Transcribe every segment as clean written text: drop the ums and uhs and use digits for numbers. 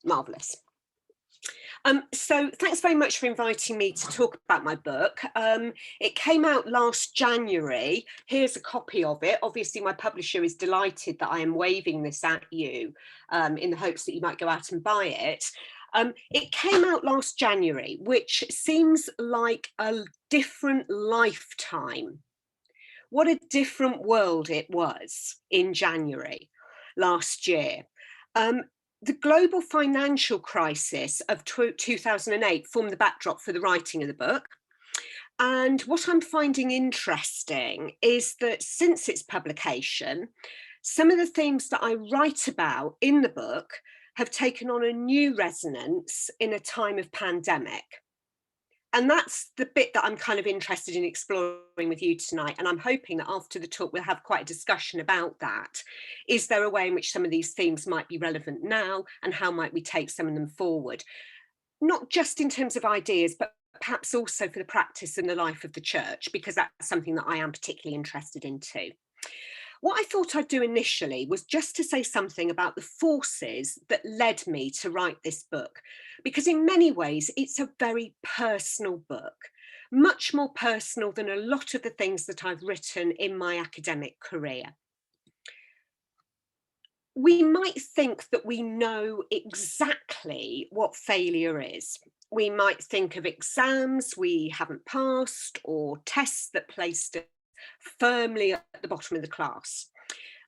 Marvellous. So thanks very much for inviting me to talk about my book. It came out last January. Here's a copy of it. Obviously, my publisher is delighted that I am waving this at you in the hopes that you might go out and buy it. It came out last January, which seems like a different lifetime. What a different world it was in January last year. The global financial crisis of 2008 formed the backdrop for the writing of the book. And what I'm finding interesting is that since its publication, some of the themes that I write about in the book have taken on a new resonance in a time of pandemic. And that's the bit that I'm kind of interested in exploring with you tonight. And I'm hoping that after the talk, we'll have quite a discussion about that. Is there a way in which some of these themes might be relevant now, and how might we take some of them forward? Not just in terms of ideas, but perhaps also for the practice and the life of the church, because that's something that I am particularly interested in too. What I thought I'd do initially was just to say something about the forces that led me to write this book, because in many ways it's a very personal book, much more personal than a lot of the things that I've written in my academic career. We might think that we know exactly what failure is. We might think of exams we haven't passed, or tests that placed us firmly at the bottom of the class.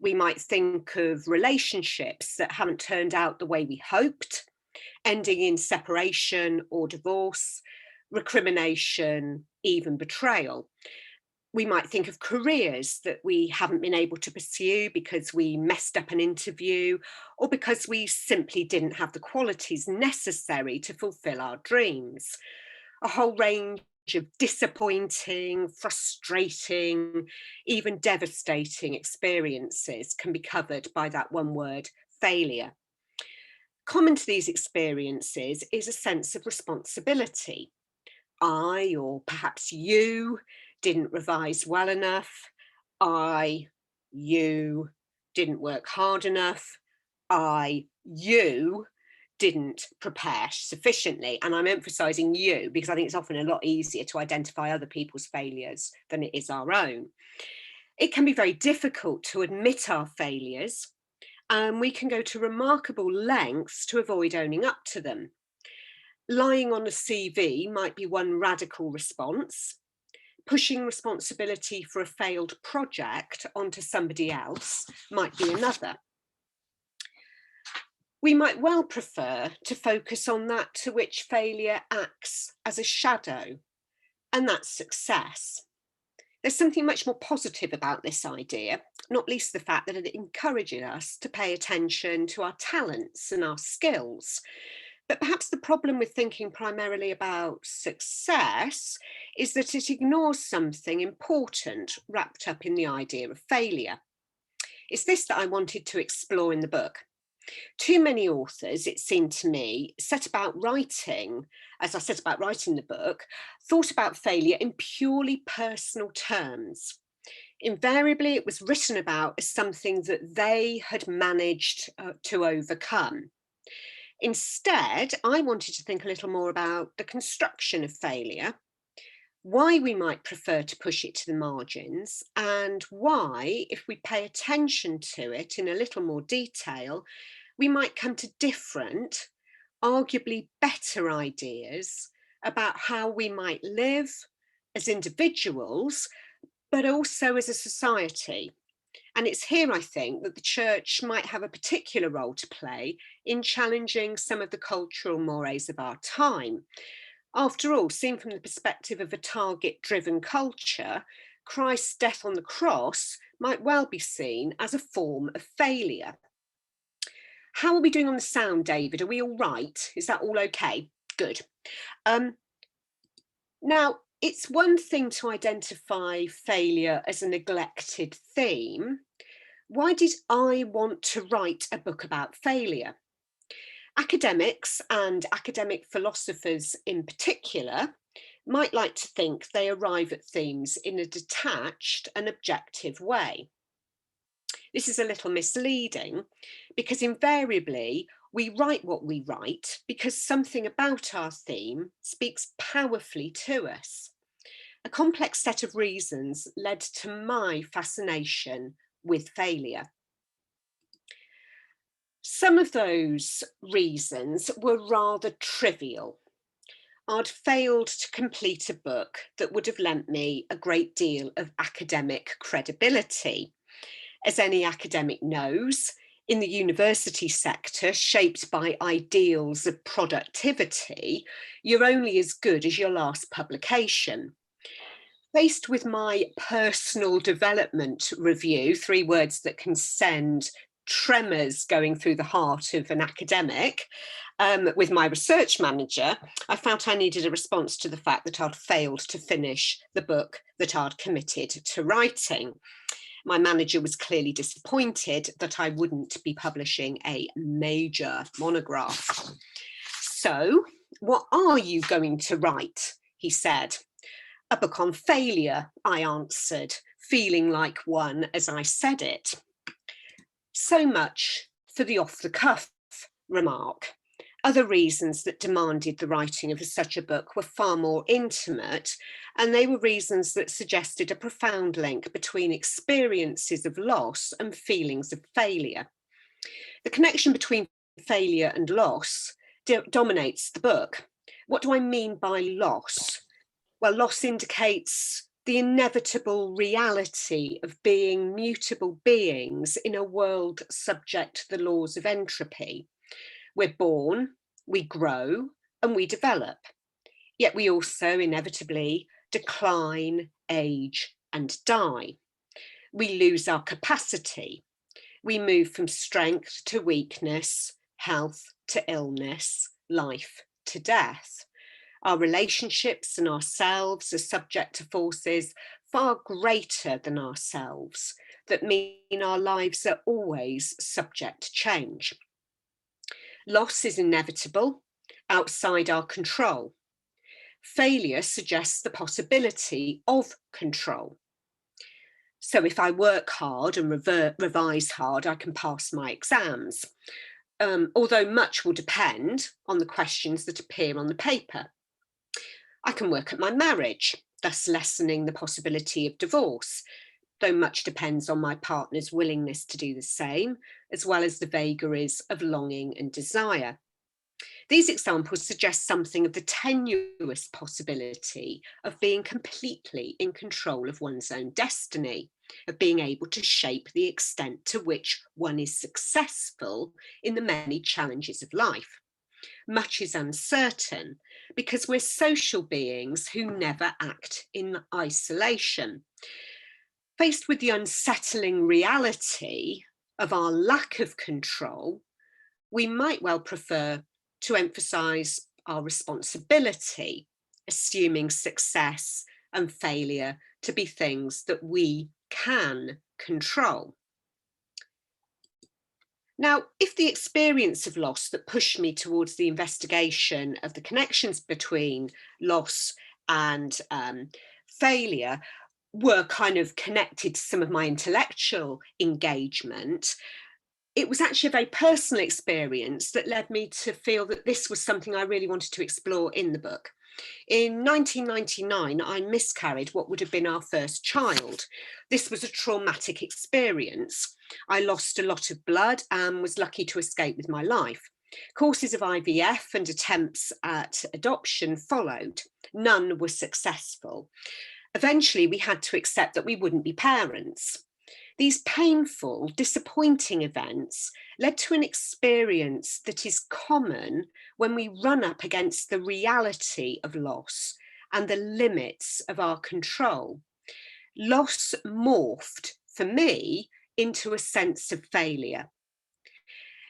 We might think of relationships that haven't turned out the way we hoped, ending in separation or divorce, recrimination, even betrayal. We might think of careers that we haven't been able to pursue because we messed up an interview, or because we simply didn't have the qualities necessary to fulfill our dreams. A whole range of disappointing, frustrating, even devastating experiences can be covered by that one word, failure. Common to these experiences is a sense of responsibility. I, or perhaps you, didn't revise well enough. You didn't work hard enough. You didn't prepare sufficiently. And I'm emphasising you because I think it's often a lot easier to identify other people's failures than it is our own. It can be very difficult to admit our failures, and we can go to remarkable lengths to avoid owning up to them. Lying on a CV might be one radical response. Pushing responsibility for a failed project onto somebody else might be another. We might well prefer to focus on that to which failure acts as a shadow, and that's success. There's something much more positive about this idea, not least the fact that it encourages us to pay attention to our talents and our skills. But perhaps the problem with thinking primarily about success is that it ignores something important wrapped up in the idea of failure. It's this that I wanted to explore in the book. Too many authors, it seemed to me, set about writing, as I set about writing the book, thought about failure in purely personal terms. Invariably, it was written about as something that they had managed to overcome. Instead, I wanted to think a little more about the construction of failure, why we might prefer to push it to the margins, and why, if we pay attention to it in a little more detail, we might come to different, arguably better ideas about how we might live as individuals, but also as a society. And it's here, I think, that the church might have a particular role to play in challenging some of the cultural mores of our time. After all, seen from the perspective of a target-driven culture, Christ's death on the cross might well be seen as a form of failure. How are we doing on the sound, David? Are we all right? Is that all okay? Good. Now, it's one thing to identify failure as a neglected theme. Why did I want to write a book about failure? Academics and academic philosophers in particular might like to think they arrive at themes in a detached and objective way. This is a little misleading because invariably We write what we write because something about our theme speaks powerfully to us. A complex set of reasons led to my fascination with failure. Some of those reasons were rather trivial. I'd failed to complete a book that would have lent me a great deal of academic credibility. As any academic knows, in the university sector, shaped by ideals of productivity, you're only as good as your last publication. Faced with my personal development review, 3 words that can send tremors going through the heart of an academic, with my research manager, I felt I needed a response to the fact that I'd failed to finish the book that I'd committed to writing. My manager was clearly disappointed that I wouldn't be publishing a major monograph. So, what are you going to write? He said. A book on failure, I answered, feeling like one as I said it. So much for the off-the-cuff remark. Other reasons that demanded the writing of such a book were far more intimate, and they were reasons that suggested a profound link between experiences of loss and feelings of failure. The connection between failure and loss dominates the book. What do I mean by loss? Well, loss indicates the inevitable reality of being mutable beings in a world subject to the laws of entropy. We're born, we grow, and we develop. Yet we also inevitably decline, age, and die. We lose our capacity. We move from strength to weakness, health to illness, life to death. Our relationships and ourselves are subject to forces far greater than ourselves that mean our lives are always subject to change. Loss is inevitable, outside our control. Failure suggests the possibility of control. So if I work hard and revise hard, I can pass my exams, although much will depend on the questions that appear on the paper. I can work at my marriage, thus lessening the possibility of divorce, though much depends on my partner's willingness to do the same, as well as the vagaries of longing and desire. These examples suggest something of the tenuous possibility of being completely in control of one's own destiny, of being able to shape the extent to which one is successful in the many challenges of life. Much is uncertain because we're social beings who never act in isolation. Faced with the unsettling reality of our lack of control, we might well prefer to emphasize our responsibility, assuming success and failure to be things that we can control. Now, if the experience of loss that pushed me towards the investigation of the connections between loss and failure were kind of connected to some of my intellectual engagement, it was actually a very personal experience that led me to feel that this was something I really wanted to explore in the book. In 1999, I miscarried what would have been our first child. This was a traumatic experience. I lost a lot of blood and was lucky to escape with my life. Courses of IVF and attempts at adoption followed. None were successful. Eventually, we had to accept that we wouldn't be parents. These painful, disappointing events led to an experience that is common when we run up against the reality of loss and the limits of our control. Loss morphed, for me, into a sense of failure.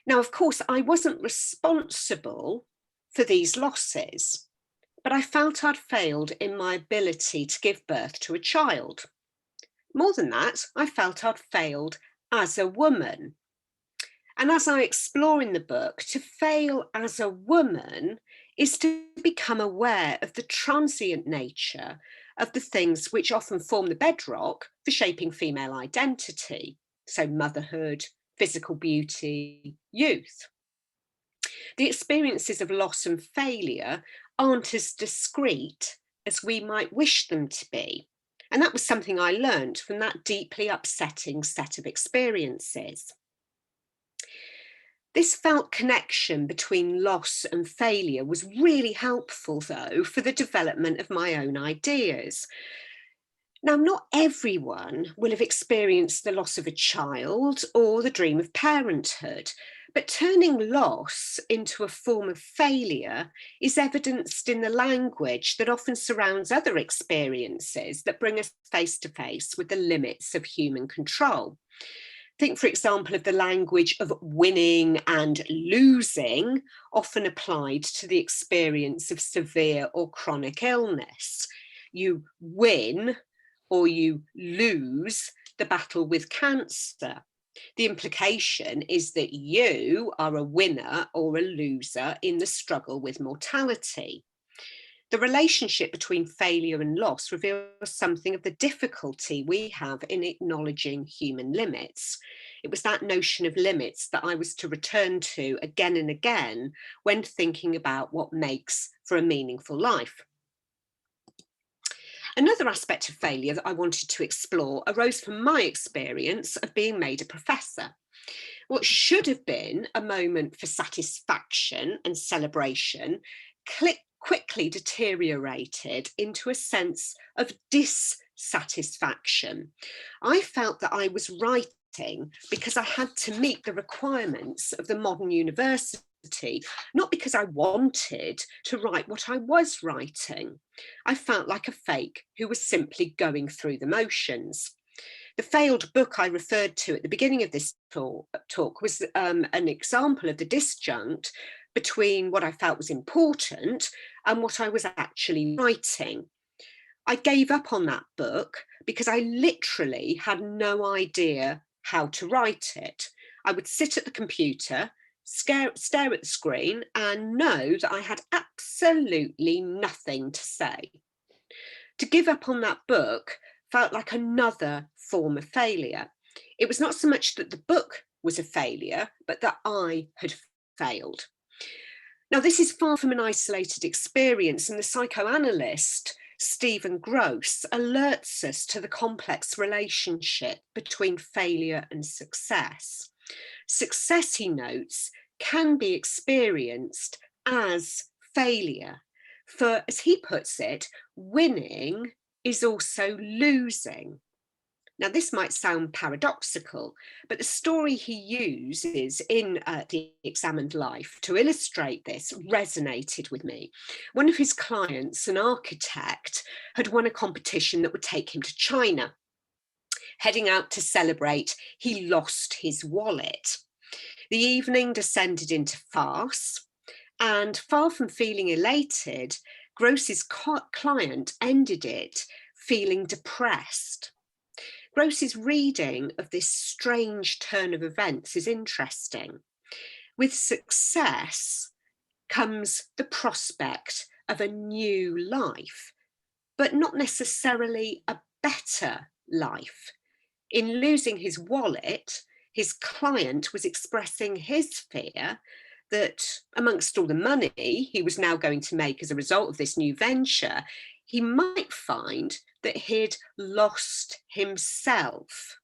Now, of course, I wasn't responsible for these losses, but I felt I'd failed in my ability to give birth to a child. More than that, I felt I'd failed as a woman. And as I explore in the book, to fail as a woman is to become aware of the transient nature of the things which often form the bedrock for shaping female identity. So motherhood, physical beauty, youth. The experiences of loss and failure aren't as discrete as we might wish them to be. And that was something I learned from that deeply upsetting set of experiences. This felt connection between loss and failure was really helpful, though, for the development of my own ideas. Now, not everyone will have experienced the loss of a child or the dream of parenthood, but turning loss into a form of failure is evidenced in the language that often surrounds other experiences that bring us face to face with the limits of human control. Think, for example, of the language of winning and losing, often applied to the experience of severe or chronic illness. You win or you lose the battle with cancer. The implication is that you are a winner or a loser in the struggle with mortality. The relationship between failure and loss reveals something of the difficulty we have in acknowledging human limits. It was that notion of limits that I was to return to again and again when thinking about what makes for a meaningful life. Another aspect of failure that I wanted to explore arose from my experience of being made a professor. What should have been a moment for satisfaction and celebration quickly deteriorated into a sense of dissatisfaction. I felt that I was writing because I had to meet the requirements of the modern university, not because I wanted to write what I was writing. I felt like a fake who was simply going through the motions. The failed book I referred to at the beginning of this talk was an example of the disjunct between what I felt was important and what I was actually writing. I gave up on that book because I literally had no idea how to write it. I would sit at the computer, stare at the screen, and know that I had absolutely nothing to say. To give up on that book felt like another form of failure. It was not so much that the book was a failure, but that I had failed. Now, this is far from an isolated experience, and the psychoanalyst Stephen Gross alerts us to the complex relationship between failure and success. Success, he notes, can be experienced as failure. For, as he puts it, winning is also losing. Now, this might sound paradoxical, but the story he uses in the examined life to illustrate this resonated with me. One of his clients, an architect, had won a competition that would take him to China. Heading out to celebrate, he lost his wallet. The evening descended into farce, and far from feeling elated, Gross's client ended it feeling depressed. Gross's reading of this strange turn of events is interesting. With success comes the prospect of a new life, but not necessarily a better life. In losing his wallet, his client was expressing his fear that amongst all the money he was now going to make as a result of this new venture, he might find that he'd lost himself.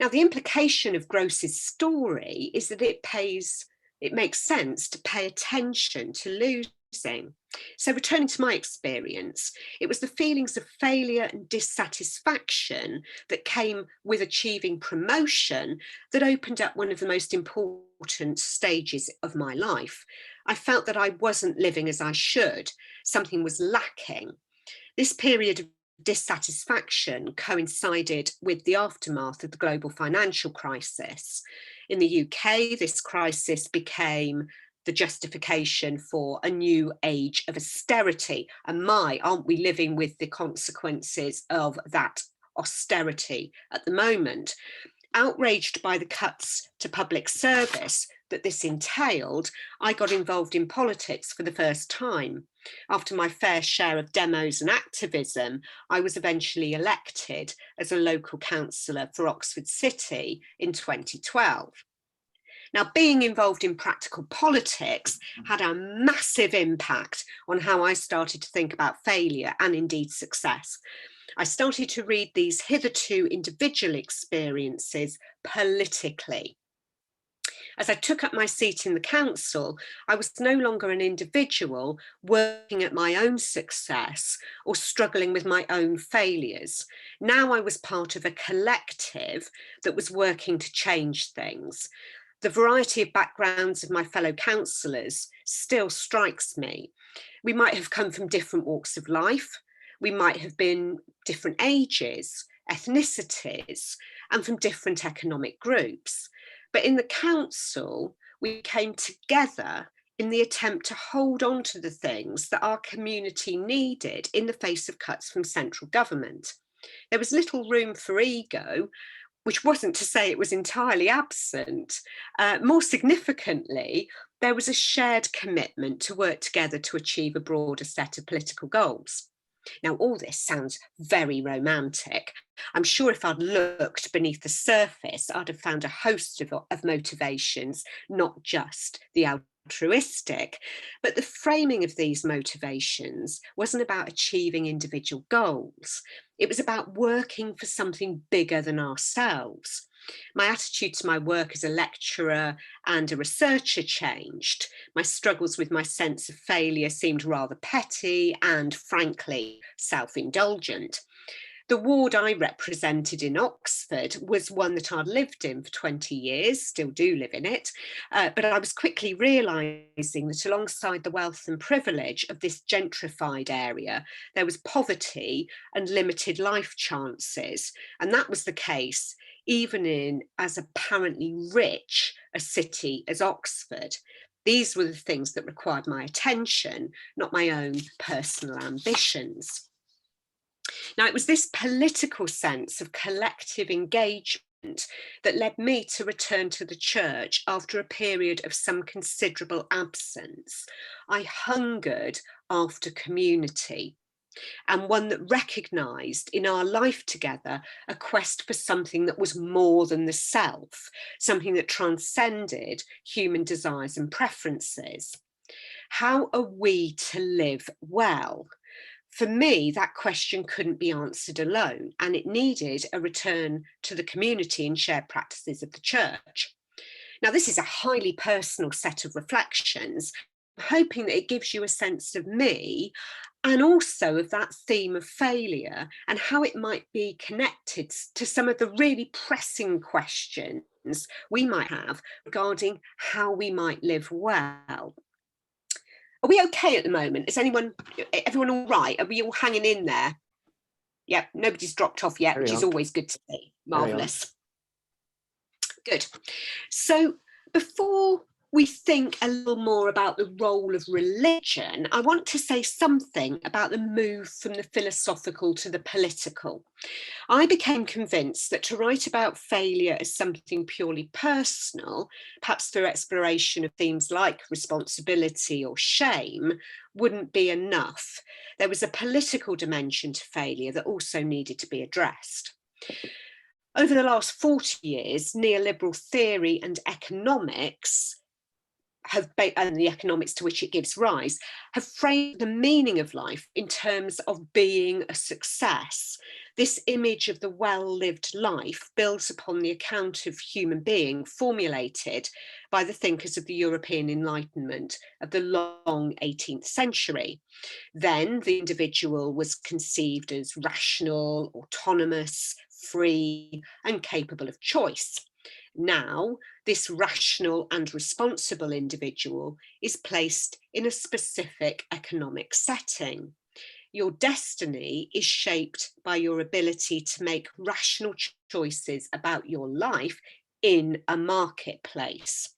Now, the implication of Gross's story is that it makes sense to pay attention to losing. So returning to my experience, it was the feelings of failure and dissatisfaction that came with achieving promotion that opened up one of the most important stages of my life. I felt that I wasn't living as I should. Something was lacking. This period of dissatisfaction coincided with the aftermath of the global financial crisis. In the UK, this crisis became the justification for a new age of austerity. And aren't we living with the consequences of that austerity at the moment? Outraged by the cuts to public service that this entailed, I got involved in politics for the first time. After my fair share of demos and activism, I was eventually elected as a local councillor for Oxford City in 2012. Now, being involved in practical politics had a massive impact on how I started to think about failure and indeed success. I started to read these hitherto individual experiences politically. As I took up my seat in the council, I was no longer an individual working at my own success or struggling with my own failures. Now I was part of a collective that was working to change things. The variety of backgrounds of my fellow councillors still strikes me. We might have come from different walks of life. We might have been different ages, ethnicities, and from different economic groups. But in the council, we came together in the attempt to hold on to the things that our community needed in the face of cuts from central government. There was little room for ego, which wasn't to say it was entirely absent. More significantly, there was a shared commitment to work together to achieve a broader set of political goals. Now, all this sounds very romantic. I'm sure if I'd looked beneath the surface, I'd have found a host of motivations, not just the altruistic. But the framing of these motivations wasn't about achieving individual goals. It was about working for something bigger than ourselves. My attitude to my work as a lecturer and a researcher changed. My struggles with my sense of failure seemed rather petty and, frankly, self-indulgent. The ward I represented in Oxford was one that I'd lived in for 20 years, still do live in it, but I was quickly realising that alongside the wealth and privilege of this gentrified area, there was poverty and limited life chances. And that was the case even in as apparently rich a city as Oxford. These were the things that required my attention, not my own personal ambitions. Now, it was this political sense of collective engagement that led me to return to the church after a period of some considerable absence. I hungered after community, and one that recognised in our life together a quest for something that was more than the self, something that transcended human desires and preferences. How are we to live well? For me, that question couldn't be answered alone, and it needed a return to the community and shared practices of the church. Now, this is a highly personal set of reflections. I'm hoping that it gives you a sense of me and also of that theme of failure and how it might be connected to some of the really pressing questions we might have regarding how we might live well. Are we okay at the moment? Is everyone all right? Are we all hanging in there? Yep, nobody's dropped off yet, which is always good to see. Marvellous. Good. So before we think a little more about the role of religion, I want to say something about the move from the philosophical to the political. I became convinced that to write about failure as something purely personal, perhaps through exploration of themes like responsibility or shame, wouldn't be enough. There was a political dimension to failure that also needed to be addressed. Over the last 40 years, neoliberal theory and economics and the economics to which it gives rise, have framed the meaning of life in terms of being a success. This image of the well-lived life builds upon the account of human being formulated by the thinkers of the European Enlightenment of the long 18th century. Then the individual was conceived as rational, autonomous, free, and capable of choice. Now, this rational and responsible individual is placed in a specific economic setting. Your destiny is shaped by your ability to make rational choices about your life in a marketplace.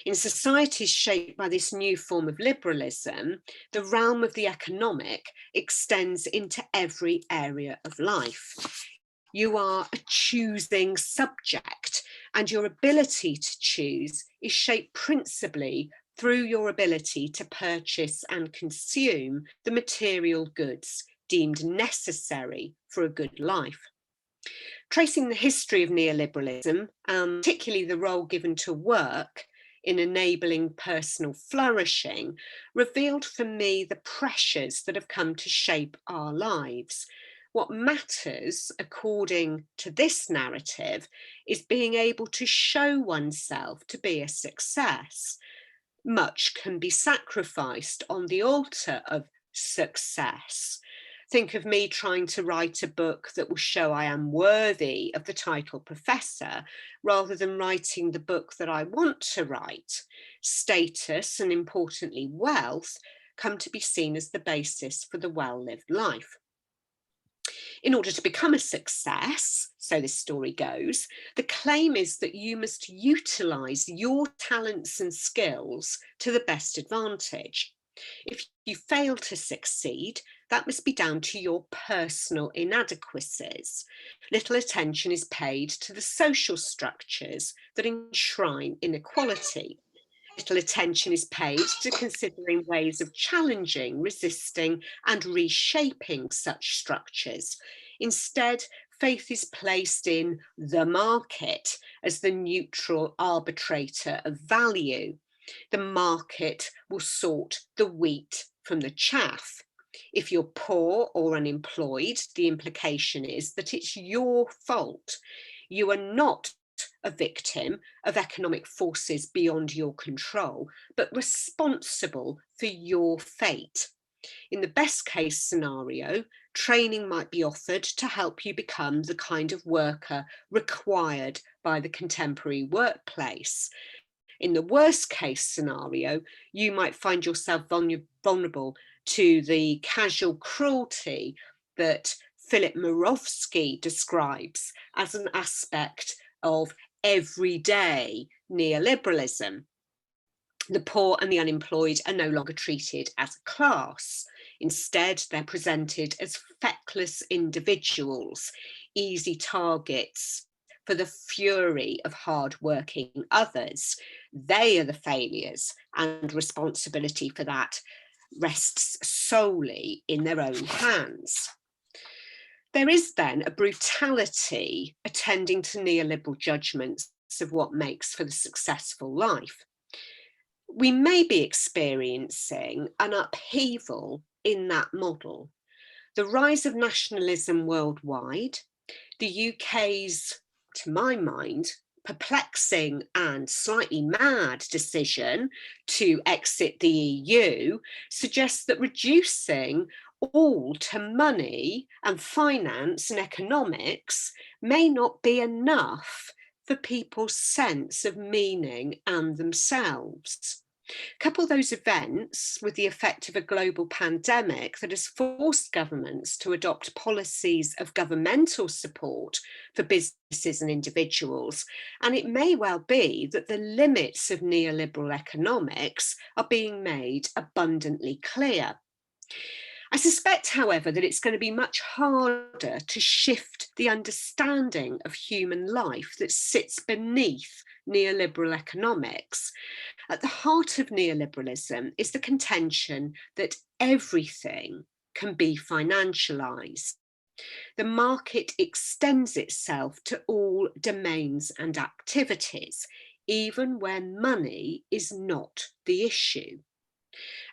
In societies shaped by this new form of liberalism, the realm of the economic extends into every area of life. You are a choosing subject, and your ability to choose is shaped principally through your ability to purchase and consume the material goods deemed necessary for a good life. Tracing the history of neoliberalism, particularly the role given to work, in enabling personal flourishing revealed for me the pressures that have come to shape our lives. What matters, according to this narrative, is being able to show oneself to be a success. Much can be sacrificed on the altar of success. Think of me trying to write a book that will show I am worthy of the title professor, rather than writing the book that I want to write. Status, and importantly wealth, come to be seen as the basis for the well-lived life. In order to become a success, so this story goes, the claim is that you must utilise your talents and skills to the best advantage. If you fail to succeed, that must be down to your personal inadequacies. Little attention is paid to the social structures that enshrine inequality. Little attention is paid to considering ways of challenging, resisting, and reshaping such structures. Instead, faith is placed in the market as the neutral arbitrator of value. The market will sort the wheat from the chaff. If you're poor or unemployed, the implication is that it's your fault. You are not a victim of economic forces beyond your control, but responsible for your fate. In the best case scenario, training might be offered to help you become the kind of worker required by the contemporary workplace. In the worst case scenario, you might find yourself vulnerable to the casual cruelty that Philip Murawski describes as an aspect of everyday neoliberalism. The poor and the unemployed are no longer treated as a class. Instead, they're presented as feckless individuals, easy targets for the fury of hard-working others. They are the failures, and responsibility for that rests solely in their own hands. There is then a brutality attending to neoliberal judgments of what makes for the successful life. We may be experiencing an upheaval in that model. The rise of nationalism worldwide, the UK's, to my mind, perplexing and slightly mad decision to exit the EU suggests that reducing all to money and finance and economics may not be enough for people's sense of meaning and themselves. Couple those events with the effect of a global pandemic that has forced governments to adopt policies of governmental support for businesses and individuals, and it may well be that the limits of neoliberal economics are being made abundantly clear. I suspect, however, that it's going to be much harder to shift the understanding of human life that sits beneath neoliberal economics. At the heart of neoliberalism is the contention that everything can be financialised. The market extends itself to all domains and activities, even when money is not the issue.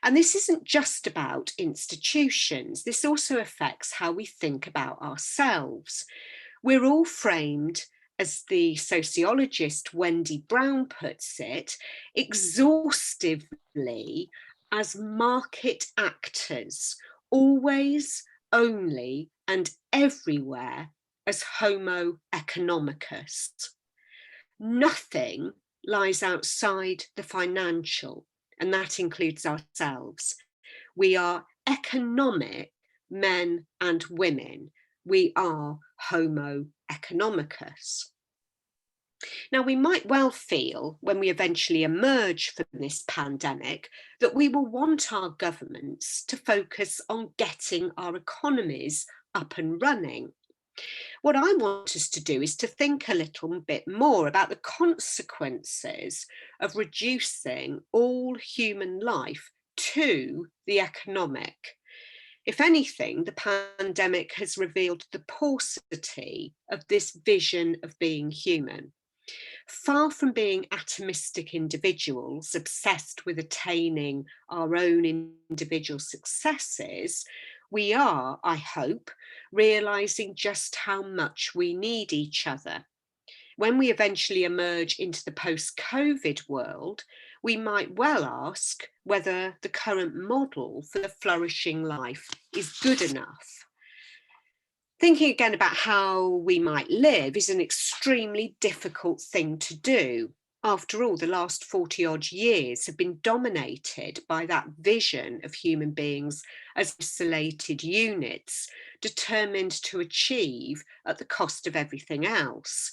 And this isn't just about institutions. This also affects how we think about ourselves. We're all framed, as the sociologist Wendy Brown puts it, exhaustively as market actors, always, only, and everywhere as homo economicus. Nothing lies outside the financial, and that includes ourselves. We are economic men and women. We are homo economicus. Now, we might well feel when we eventually emerge from this pandemic that we will want our governments to focus on getting our economies up and running. What I want us to do is to think a little bit more about the consequences of reducing all human life to the economic. If anything, the pandemic has revealed the paucity of this vision of being human. Far from being atomistic individuals obsessed with attaining our own individual successes, we are, I hope, realizing just how much we need each other. When we eventually emerge into the post-COVID world, we might well ask whether the current model for the flourishing life is good enough. Thinking again about how we might live is an extremely difficult thing to do. After all, the last 40 odd years have been dominated by that vision of human beings as isolated units, determined to achieve at the cost of everything else.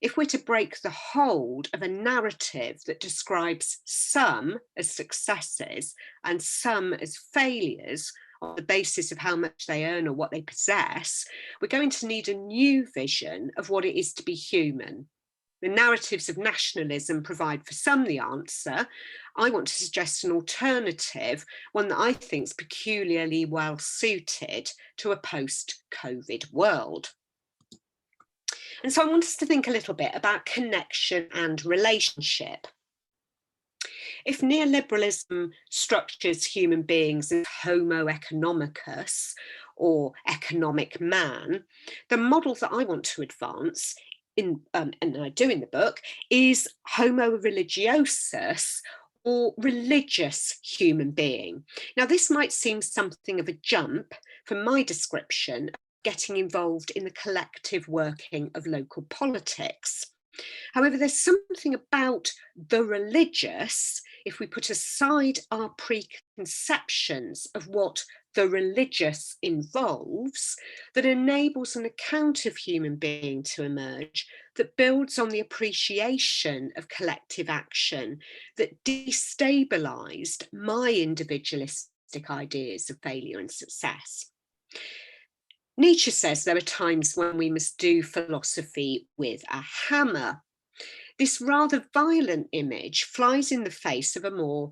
If we're to break the hold of a narrative that describes some as successes and some as failures on the basis of how much they earn or what they possess, we're going to need a new vision of what it is to be human. The narratives of nationalism provide for some the answer. I want to suggest an alternative, one that I think is peculiarly well suited to a post-COVID world. And so I want us to think a little bit about connection and relationship. If neoliberalism structures human beings as homo economicus, or economic man, the model that I want to advance, and I do in the book, is homo religiosus, or religious human being. Now, this might seem something of a jump from my description getting involved in the collective working of local politics. However, there's something about the religious, if we put aside our preconceptions of what the religious involves, that enables an account of human being to emerge that builds on the appreciation of collective action that destabilized my individualistic ideas of failure and success. Nietzsche says there are times when we must do philosophy with a hammer. This rather violent image flies in the face of a more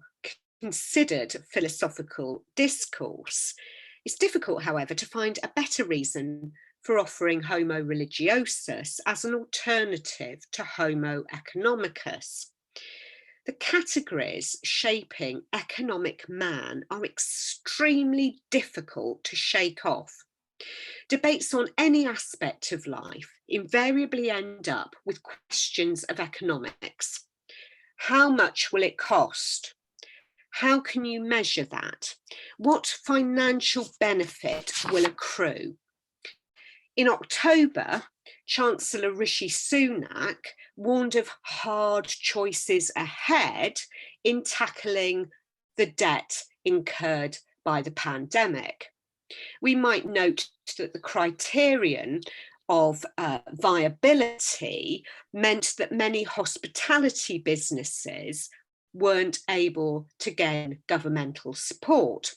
considered philosophical discourse. It's difficult, however, to find a better reason for offering homo religiosus as an alternative to homo economicus. The categories shaping economic man are extremely difficult to shake off. Debates on any aspect of life invariably end up with questions of economics. How much will it cost? How can you measure that? What financial benefit will accrue? In October, Chancellor Rishi Sunak warned of hard choices ahead in tackling the debt incurred by the pandemic. We might note that the criterion of viability meant that many hospitality businesses weren't able to gain governmental support.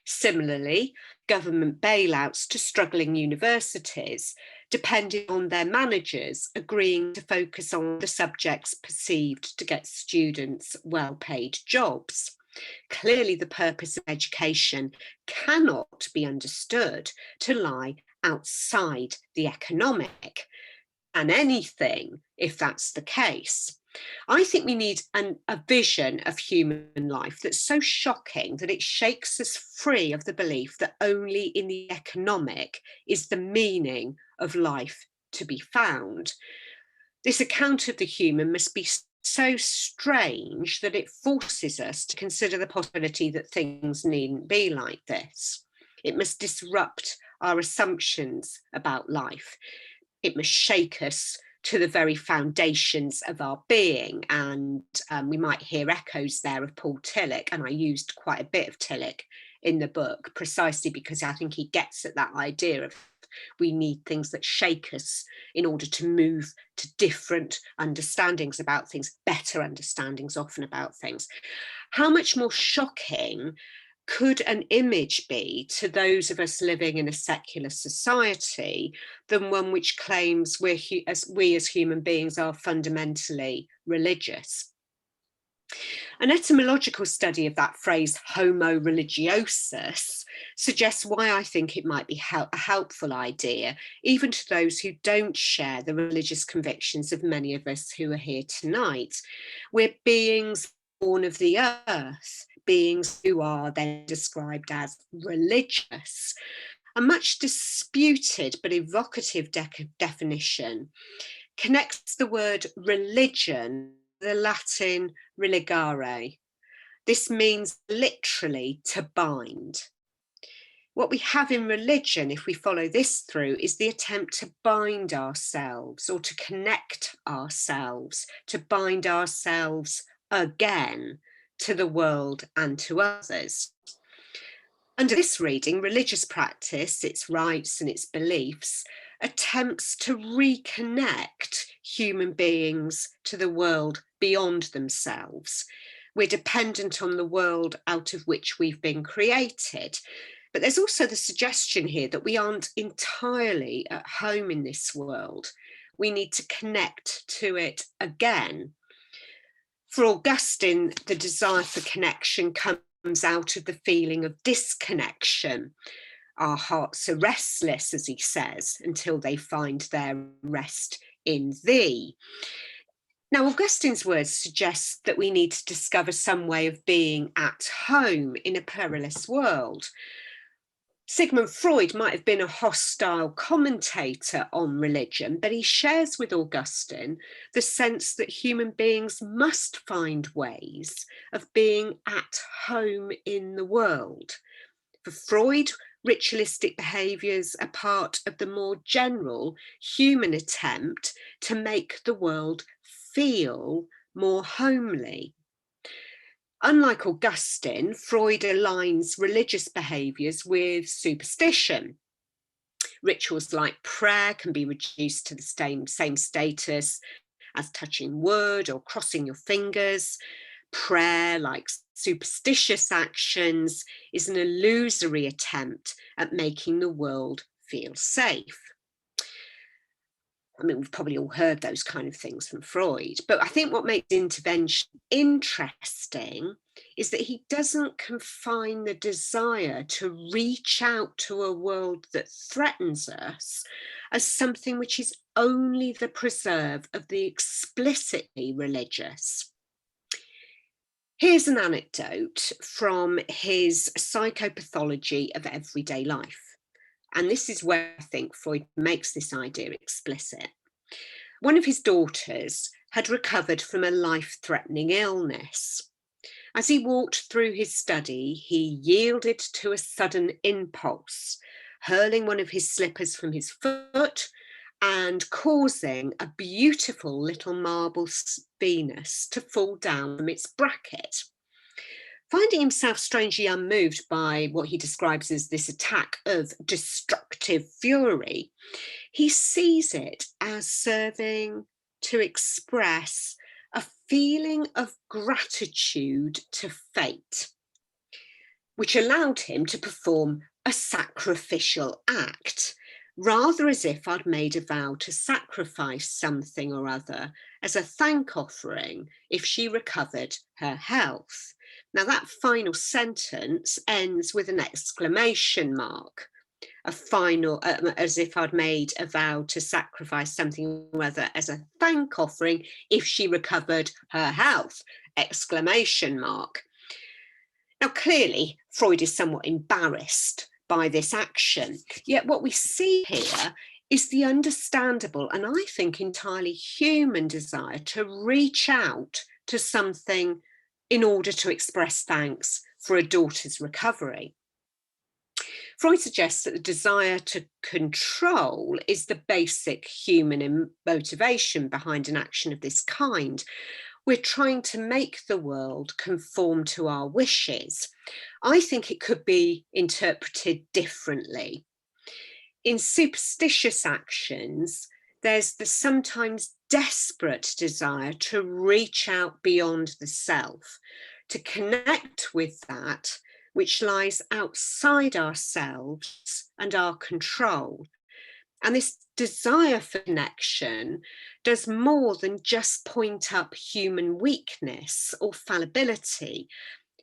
Similarly, government bailouts to struggling universities depended on their managers agreeing to focus on the subjects perceived to get students well-paid jobs. Clearly, the purpose of education cannot be understood to lie outside the economic, and anything if that's the case. I think we need a vision of human life that's so shocking that it shakes us free of the belief that only in the economic is the meaning of life to be found. This account of the human must be so strange that it forces us to consider the possibility that things needn't be like this. It must disrupt our assumptions about life. It must shake us to the very foundations of our being. And we might hear echoes there of Paul Tillich, and I used quite a bit of Tillich in the book precisely because I think he gets at that idea of we need things that shake us in order to move to different understandings about things, better understandings often about things. How much more shocking could an image be to those of us living in a secular society than one which claims we as human beings are fundamentally religious? An etymological study of that phrase, homo religiosus, suggests why I think it might be a helpful idea, even to those who don't share the religious convictions of many of us who are here tonight. We're beings born of the earth, beings who are then described as religious. A much disputed but evocative definition connects the word religion, the Latin religare. This means literally to bind. What we have in religion, if we follow this through, is the attempt to bind ourselves or to connect ourselves, to bind ourselves again to the world and to others. Under this reading, religious practice, its rites and its beliefs, attempts to reconnect human beings to the world beyond themselves. We're dependent on the world out of which we've been created. But there's also the suggestion here that we aren't entirely at home in this world. We need to connect to it again. For Augustine, the desire for connection comes out of the feeling of disconnection. Our hearts are restless, as he says, until they find their rest in thee. Now, Augustine's words suggest that we need to discover some way of being at home in a perilous world. Sigmund Freud might have been a hostile commentator on religion, but he shares with Augustine the sense that human beings must find ways of being at home in the world. For Freud, ritualistic behaviours are part of the more general human attempt to make the world feel more homely. Unlike Augustine, Freud aligns religious behaviours with superstition. Rituals like prayer can be reduced to the same status as touching wood or crossing your fingers. Prayer, like superstitious actions, is an illusory attempt at making the world feel safe. I mean, we've probably all heard those kind of things from Freud, but I think what makes intervention interesting is that he doesn't confine the desire to reach out to a world that threatens us as something which is only the preserve of the explicitly religious. Here's an anecdote from his Psychopathology of Everyday Life. And this is where I think Freud makes this idea explicit. One of his daughters had recovered from a life-threatening illness. As he walked through his study, he yielded to a sudden impulse, hurling one of his slippers from his foot and causing a beautiful little marble Venus to fall down from its bracket. Finding himself strangely unmoved by what he describes as this attack of destructive fury, he sees it as serving to express a feeling of gratitude to fate, which allowed him to perform a sacrificial act, rather as if I'd made a vow to sacrifice something or other as a thank offering if she recovered her health. Now, that final sentence ends with an exclamation mark, a final, as if I'd made a vow to sacrifice something or other as a thank offering if she recovered her health, exclamation mark. Now, clearly, Freud is somewhat embarrassed by this action, yet what we see here is the understandable and I think entirely human desire to reach out to something in order to express thanks for a daughter's recovery. Freud suggests that the desire to control is the basic human motivation behind an action of this kind. We're trying to make the world conform to our wishes. I think it could be interpreted differently. In superstitious actions, there's the sometimes desperate desire to reach out beyond the self, to connect with that which lies outside ourselves and our control. And this desire for connection does more than just point up human weakness or fallibility.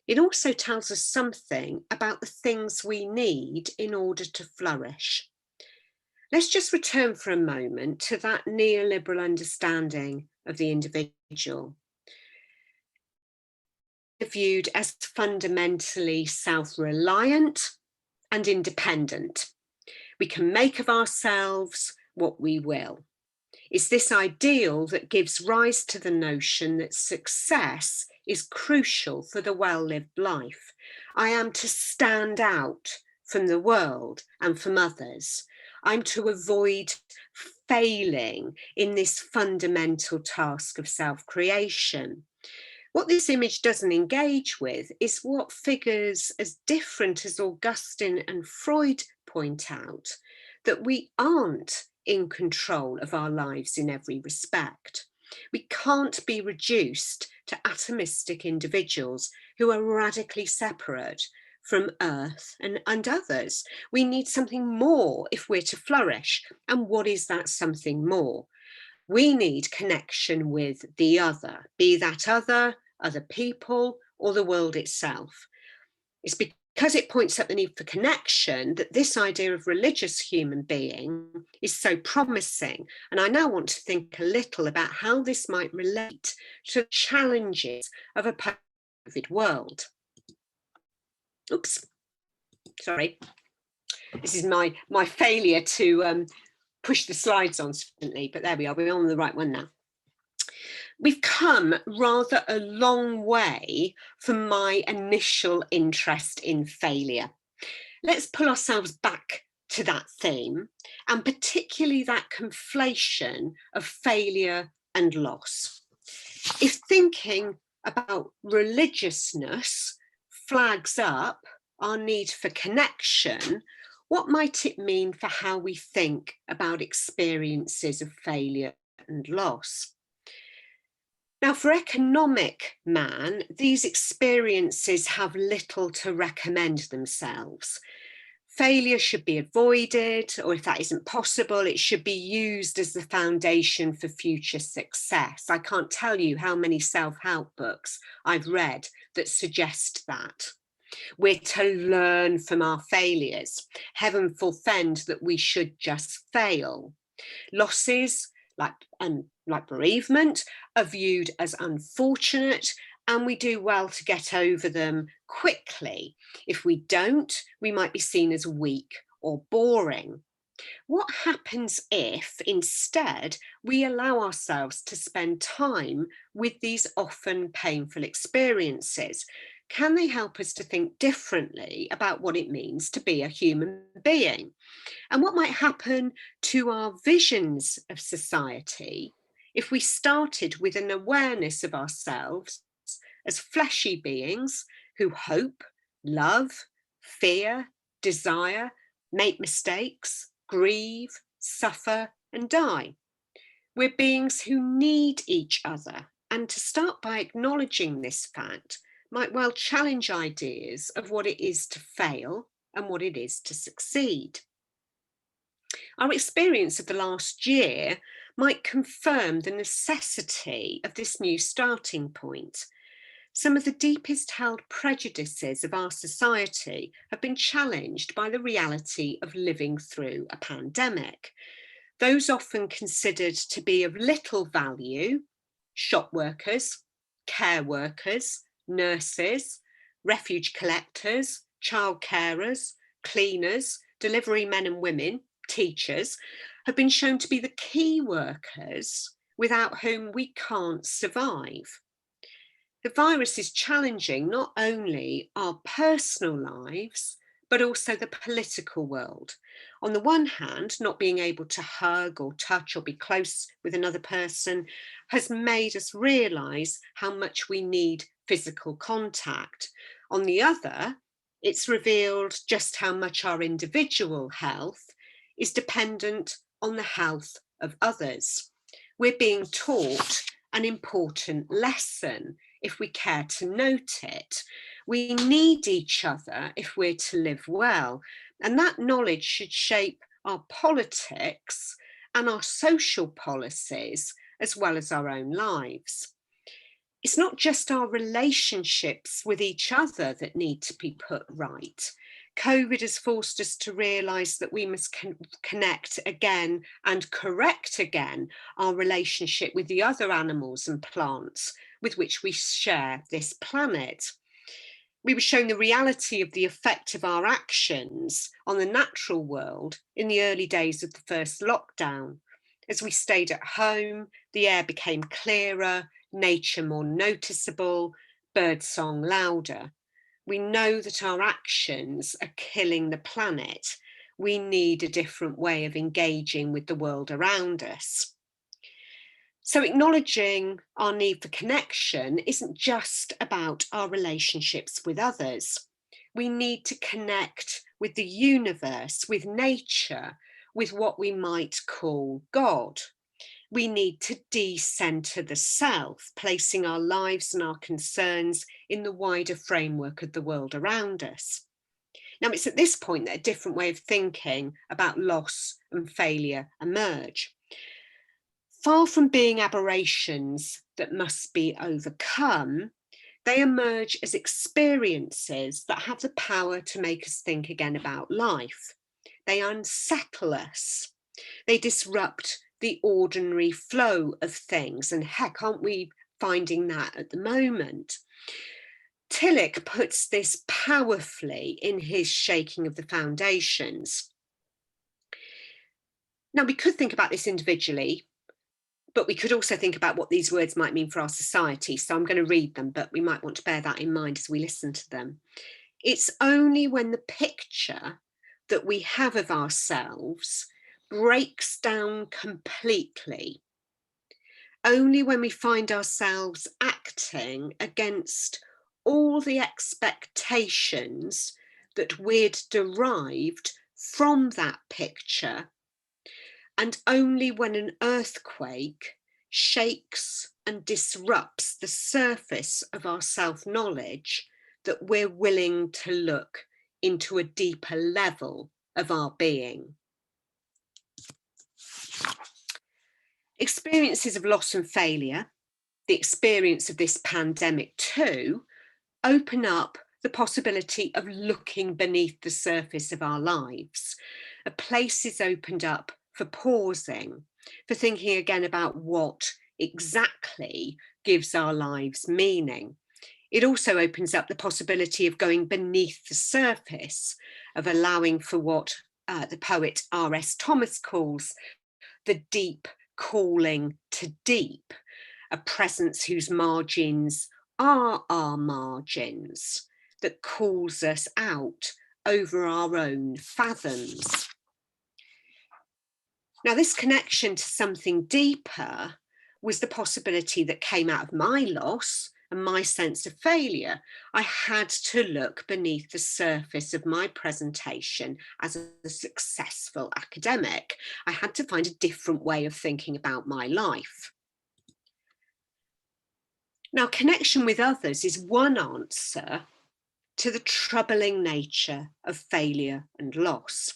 It also tells us something about the things we need in order to flourish. Let's just return for a moment to that neoliberal understanding of the individual. Viewed as fundamentally self-reliant and independent. We can make of ourselves what we will. It's this ideal that gives rise to the notion that success is crucial for the well-lived life. I am to stand out from the world and from others. I'm to avoid failing in this fundamental task of self-creation. What this image doesn't engage with is what figures as different as Augustine and Freud point out, that we aren't in control of our lives in every respect. We can't be reduced to atomistic individuals who are radically separate from Earth and others. We need something more if we're to flourish. And what is that something more? We need connection with the other, be that other people, or the world itself. It's because it points up the need for connection that this idea of religious human being is so promising. And I now want to think a little about how this might relate to the challenges of a post-COVID world. Oops, sorry. This is my failure to push the slides on sufficiently, but there we are, we're on the right one now. We've come rather a long way from my initial interest in failure. Let's pull ourselves back to that theme, and particularly that conflation of failure and loss. If thinking about religiousness flags up our need for connection, what might it mean for how we think about experiences of failure and loss? Now, for economic man, these experiences have little to recommend themselves. Failure should be avoided, or if that isn't possible, it should be used as the foundation for future success. I can't tell you how many self-help books I've read that suggest that. We're to learn from our failures. Heaven forfend that we should just fail. Losses, like bereavement, are viewed as unfortunate, and we do well to get over them quickly. If we don't, we might be seen as weak or boring. What happens if instead we allow ourselves to spend time with these often painful experiences? Can they help us to think differently about what it means to be a human being? And what might happen to our visions of society if we started with an awareness of ourselves as fleshy beings who hope, love, fear, desire, make mistakes, grieve, suffer, and die? We're beings who need each other, and to start by acknowledging this fact might well challenge ideas of what it is to fail and what it is to succeed. Our experience of the last year might confirm the necessity of this new starting point. Some of the deepest held prejudices of our society have been challenged by the reality of living through a pandemic. Those often considered to be of little value, shop workers, care workers, nurses, refuge collectors, child carers, cleaners, delivery men and women, teachers, have been shown to be the key workers without whom we can't survive. The virus is challenging not only our personal lives, but also the political world. On the one hand, not being able to hug or touch or be close with another person has made us realise how much we need physical contact. On the other, it's revealed just how much our individual health is dependent on the health of others. We're being taught an important lesson if we care to note it. We need each other if we're to live well, and that knowledge should shape our politics, and our social policies, as well as our own lives. It's not just our relationships with each other that need to be put right. COVID has forced us to realise that we must connect again and correct again our relationship with the other animals and plants with which we share this planet. We were shown the reality of the effect of our actions on the natural world in the early days of the first lockdown. As we stayed at home, the air became clearer, nature more noticeable, birdsong louder. We know that our actions are killing the planet. We need a different way of engaging with the world around us. So acknowledging our need for connection isn't just about our relationships with others. We need to connect with the universe, with nature, with what we might call God. We need to de-center the self, placing our lives and our concerns in the wider framework of the world around us. Now, it's at this point that a different way of thinking about loss and failure emerge. Far from being aberrations that must be overcome, they emerge as experiences that have the power to make us think again about life. They unsettle us. They disrupt the ordinary flow of things. And heck, aren't we finding that at the moment? Tillich puts this powerfully in his Shaking of the Foundations. Now, we could think about this individually, but we could also think about what these words might mean for our society. So I'm going to read them, but we might want to bear that in mind as we listen to them. It's only when the picture that we have of ourselves breaks down completely, only when we find ourselves acting against all the expectations that we'd derived from that picture, and only when an earthquake shakes and disrupts the surface of our self-knowledge that we're willing to look into a deeper level of our being. Experiences of loss and failure, the experience of this pandemic too, open up the possibility of looking beneath the surface of our lives. A place is opened up for pausing, for thinking again about what exactly gives our lives meaning. It also opens up the possibility of going beneath the surface, of allowing for what the poet R.S. Thomas calls the deep calling to deep, a presence whose margins are our margins, that calls us out over our own fathoms. Now, this connection to something deeper was the possibility that came out of my loss and my sense of failure. I had to look beneath the surface of my presentation as a successful academic. I had to find a different way of thinking about my life. Now, connection with others is one answer to the troubling nature of failure and loss.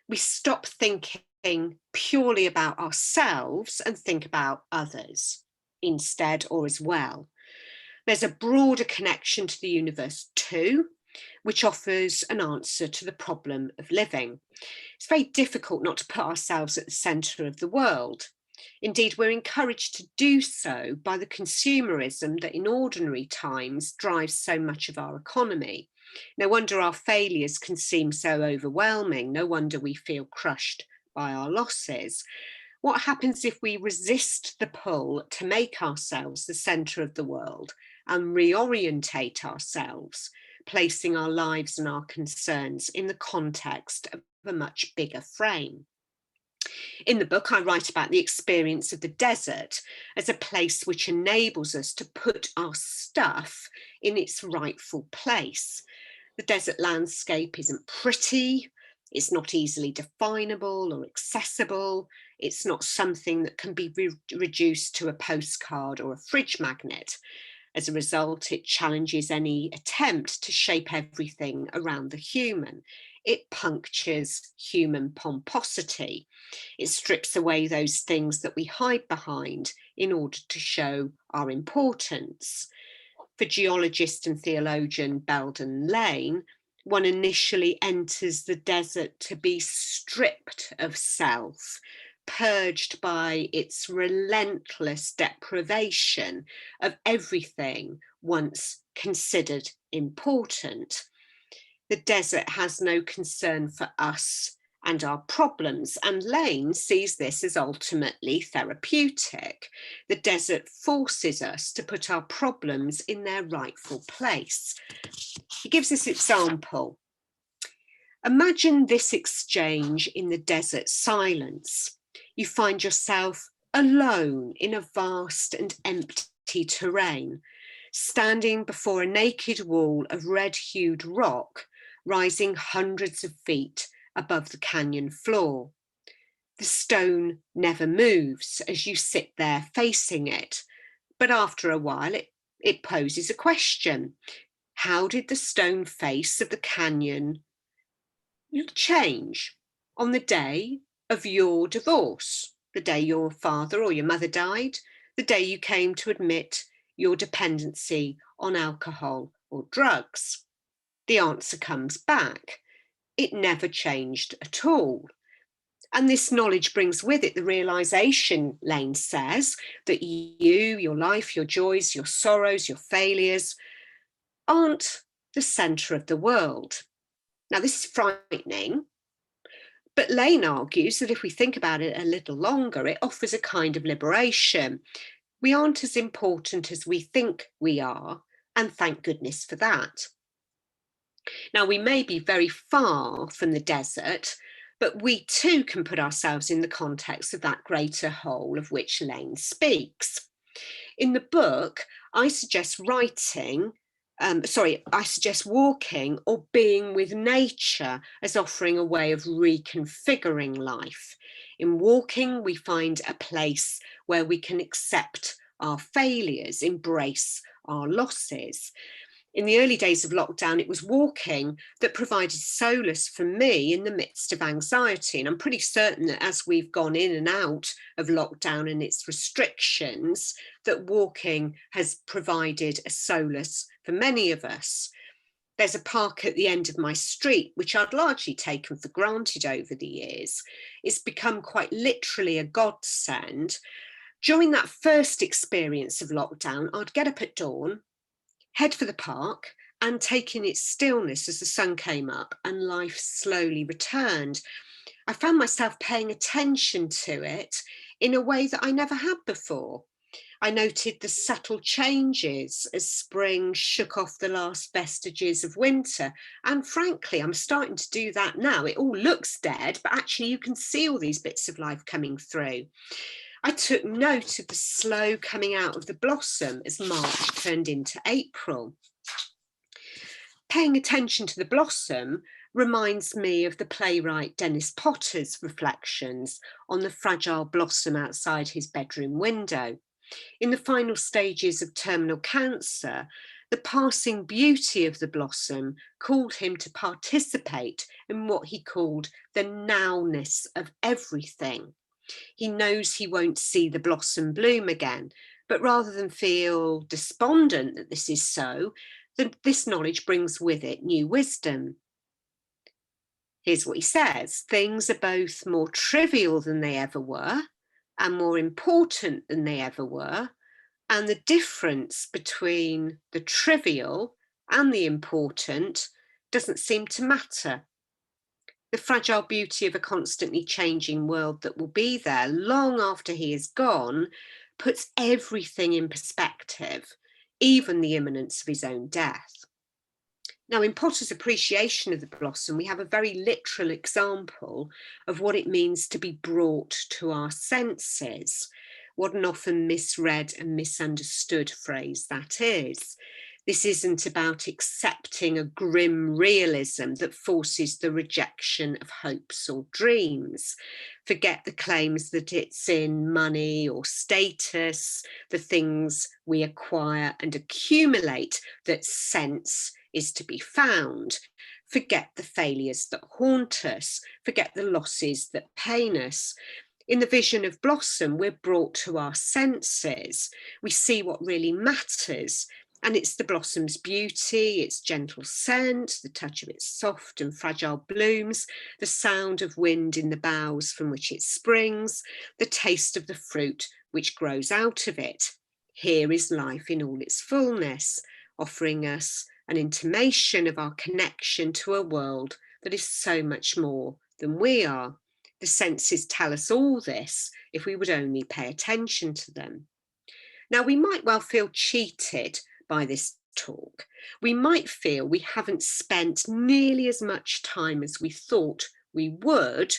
We stop thinking purely about ourselves and think about others instead or as well. There's a broader connection to the universe too, which offers an answer to the problem of living. It's very difficult not to put ourselves at the centre of the world. Indeed, we're encouraged to do so by the consumerism that in ordinary times drives so much of our economy. No wonder our failures can seem so overwhelming. No wonder we feel crushed by our losses. What happens if we resist the pull to make ourselves the centre of the world and reorientate ourselves, placing our lives and our concerns in the context of a much bigger frame? In the book, I write about the experience of the desert as a place which enables us to put our stuff in its rightful place. The desert landscape isn't pretty, it's not easily definable or accessible, it's not something that can be reduced to a postcard or a fridge magnet. As a result, it challenges any attempt to shape everything around the human. It punctures human pomposity. It strips away those things that we hide behind in order to show our importance. For geologist and theologian Belden Lane, one initially enters the desert to be stripped of self, purged by its relentless deprivation of everything once considered important. The desert has no concern for us and our problems, and Lane sees this as ultimately therapeutic. The desert forces us to put our problems in their rightful place. He gives this example. Imagine this exchange in the desert silence. You find yourself alone in a vast and empty terrain, standing before a naked wall of red-hued rock rising hundreds of feet above the canyon floor. The stone never moves as you sit there facing it, but after a while it poses a question. How did the stone face of the canyon change on the day of your divorce, the day your father or your mother died, the day you came to admit your dependency on alcohol or drugs? The answer comes back. It never changed at all. And this knowledge brings with it the realization, Lane says, that you, your life, your joys, your sorrows, your failures aren't the center of the world. Now, this is frightening, but Lane argues that if we think about it a little longer, it offers a kind of liberation. We aren't as important as we think we are, and thank goodness for that. Now, we may be very far from the desert, but we too can put ourselves in the context of that greater whole of which Lane speaks. In the book, I suggest walking or being with nature as offering a way of reconfiguring life. In walking, we find a place where we can accept our failures, embrace our losses. In the early days of lockdown, it was walking that provided solace for me in the midst of anxiety. And I'm pretty certain that as we've gone in and out of lockdown and its restrictions, that walking has provided a solace for many of us. There's a park at the end of my street, which I'd largely taken for granted over the years. It's become quite literally a godsend. During that first experience of lockdown, I'd get up at dawn, head for the park, and take in its stillness as the sun came up and life slowly returned. I found myself paying attention to it in a way that I never had before. I noted the subtle changes as spring shook off the last vestiges of winter. And frankly, I'm starting to do that now. It all looks dead, but actually you can see all these bits of life coming through. I took note of the slow coming out of the blossom as March turned into April. Paying attention to the blossom reminds me of the playwright Dennis Potter's reflections on the fragile blossom outside his bedroom window. In the final stages of terminal cancer, the passing beauty of the blossom called him to participate in what he called the nowness of everything. He knows he won't see the blossom bloom again, but rather than feel despondent that this is so, this knowledge brings with it new wisdom. Here's what he says: things are both more trivial than they ever were and more important than they ever were, and the difference between the trivial and the important doesn't seem to matter. The fragile beauty of a constantly changing world that will be there long after he is gone puts everything in perspective, even the imminence of his own death. Now, in Potter's appreciation of the blossom, we have a very literal example of what it means to be brought to our senses. What an often misread and misunderstood phrase that is. This isn't about accepting a grim realism that forces the rejection of hopes or dreams. Forget the claims that it's in money or status, the things we acquire and accumulate, that sense is to be found. Forget the failures that haunt us. Forget the losses that pain us. In the vision of Blossom, we're brought to our senses. We see what really matters. And it's the blossom's beauty, its gentle scent, the touch of its soft and fragile blooms, the sound of wind in the boughs from which it springs, the taste of the fruit which grows out of it. Here is life in all its fullness, offering us an intimation of our connection to a world that is so much more than we are. The senses tell us all this if we would only pay attention to them. Now, we might well feel cheated by this talk. We might feel we haven't spent nearly as much time as we thought we would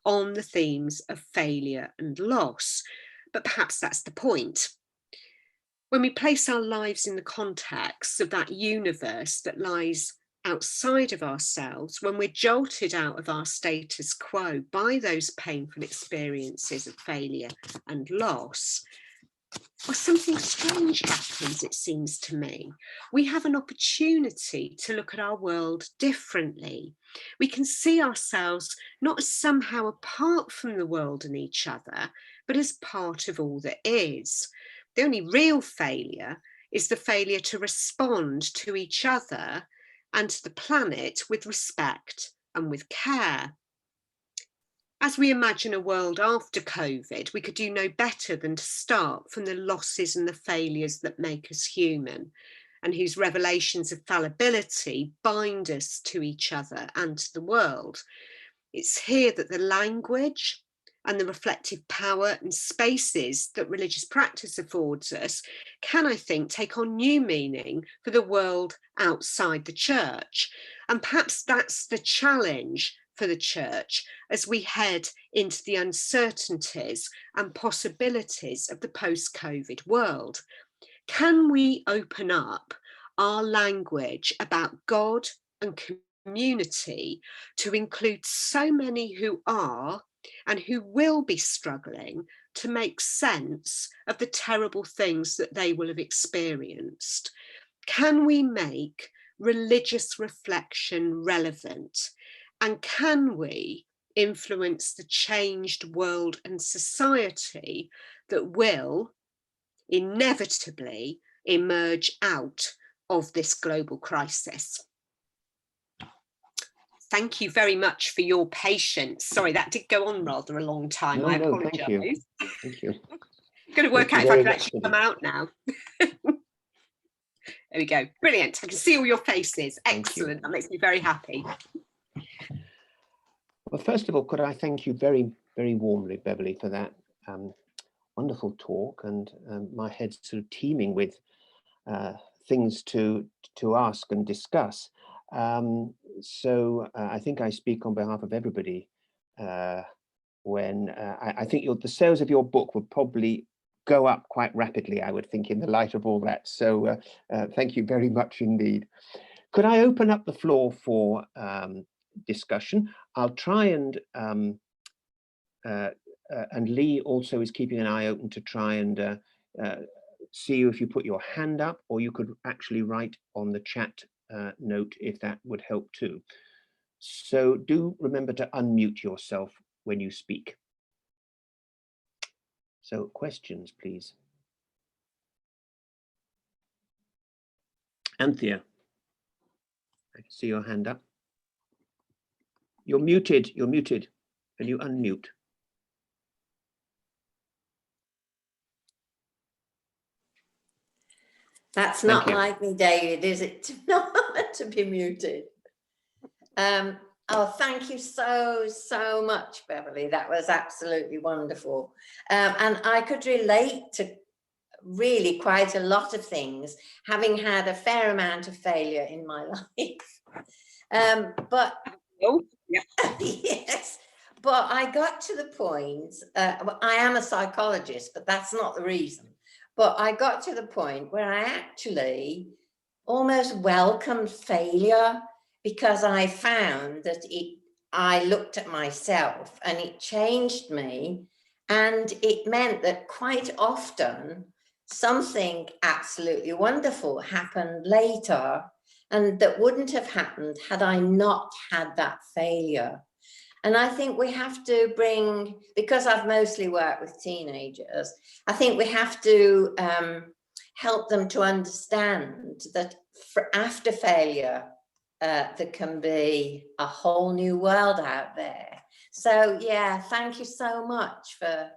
on the themes of failure and loss, but perhaps that's the point. When we place our lives in the context of that universe that lies outside of ourselves, when we're jolted out of our status quo by those painful experiences of failure and loss, well, something strange happens, it seems to me. We have an opportunity to look at our world differently. We can see ourselves not as somehow apart from the world and each other, but as part of all that is. The only real failure is the failure to respond to each other and to the planet with respect and with care. As we imagine a world after COVID, we could do no better than to start from the losses and the failures that make us human, and whose revelations of fallibility bind us to each other and to the world. It's here that the language and the reflective power and spaces that religious practice affords us can, I think, take on new meaning for the world outside the church. And perhaps that's the challenge for the church as we head into the uncertainties and possibilities of the post-COVID world. Can we open up our language about God and community to include so many who are and who will be struggling to make sense of the terrible things that they will have experienced? Can we make religious reflection relevant? And can we influence the changed world and society that will inevitably emerge out of this global crisis? Thank you very much for your patience. Sorry, that did go on rather a long time. I apologise. Thank you. Thank you. I'm going to work out if I can actually come out now. There we go. Brilliant. I can see all your faces. Excellent. That makes me very happy. Well, first of all, could I thank you very, very warmly, Beverley, for that wonderful talk, and my head's sort of teeming with things to ask and discuss. So I think I speak on behalf of everybody when I think the sales of your book would probably go up quite rapidly, I would think, in the light of all that. So thank you very much indeed. Could I open up the floor for discussion? I'll try and Lee also is keeping an eye open to try and see you if you put your hand up, or you could actually write on the chat note if that would help too. So do remember to unmute yourself when you speak. So questions, please. Anthea, I can see your hand up. You're muted. You're muted. Can you unmute? That's not like me, David, is it? Not to be muted. Oh, thank you so much, Beverley. That was absolutely wonderful. And I could relate to really quite a lot of things, having had a fair amount of failure in my life. But oh, yeah. yes, but I got to the point, I am a psychologist, but that's not the reason. But I got to the point where I actually, almost welcomed failure, because I found that I looked at myself and it changed me. And it meant that quite often something absolutely wonderful happened later, and that wouldn't have happened had I not had that failure. And I think we have to bring, because I've mostly worked with teenagers, I think we have to help them to understand that after failure, there can be a whole new world out there. So yeah, thank you so much for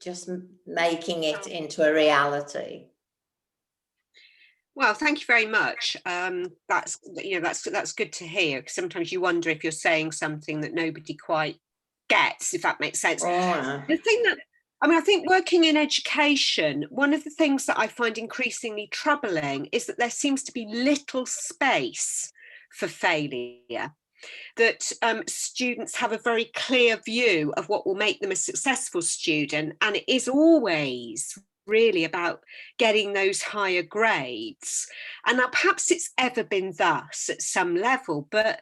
just making it into a reality. Well, thank you very much. That's good to hear, because sometimes you wonder if you're saying something that nobody quite gets, if that makes sense. Oh. The thing that, I think working in education, one of the things that I find increasingly troubling is that there seems to be little space for failure. That students have a very clear view of what will make them a successful student, and it is always really about getting those higher grades. And now perhaps it's ever been thus at some level, but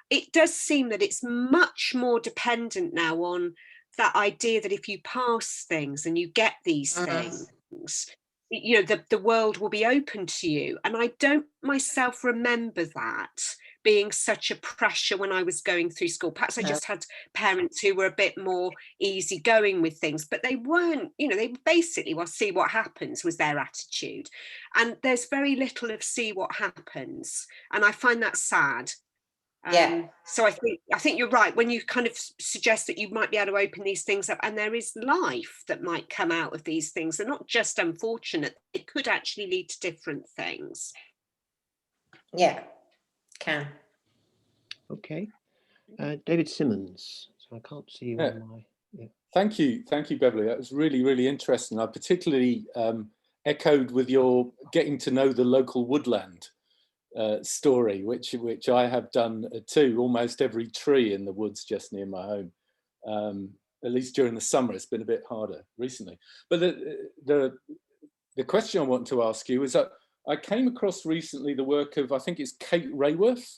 it does seem that it's much more dependent now on that idea that if you pass things and you get these things, the world will be open to you. And I don't myself remember that being such a pressure when I was going through school. Perhaps I just had parents who were a bit more easygoing with things, but they weren't, they basically, well, see what happens was their attitude. And there's very little of see what happens. And I find that sad. So I think you're right when you kind of suggest that you might be able to open these things up, and there is life that might come out of these things. They're not just unfortunate, it could actually lead to different things. Yeah, can. Okay. David Simmons. So I can't see you on my... Yeah. Thank you, Beverley. That was really, really interesting. I particularly echoed with your getting to know the local woodland story, which I have done too. Almost every tree in the woods just near my home. At least during the summer, it's been a bit harder recently. But the question I want to ask you is that I came across recently the work of, I think it's Kate Rayworth,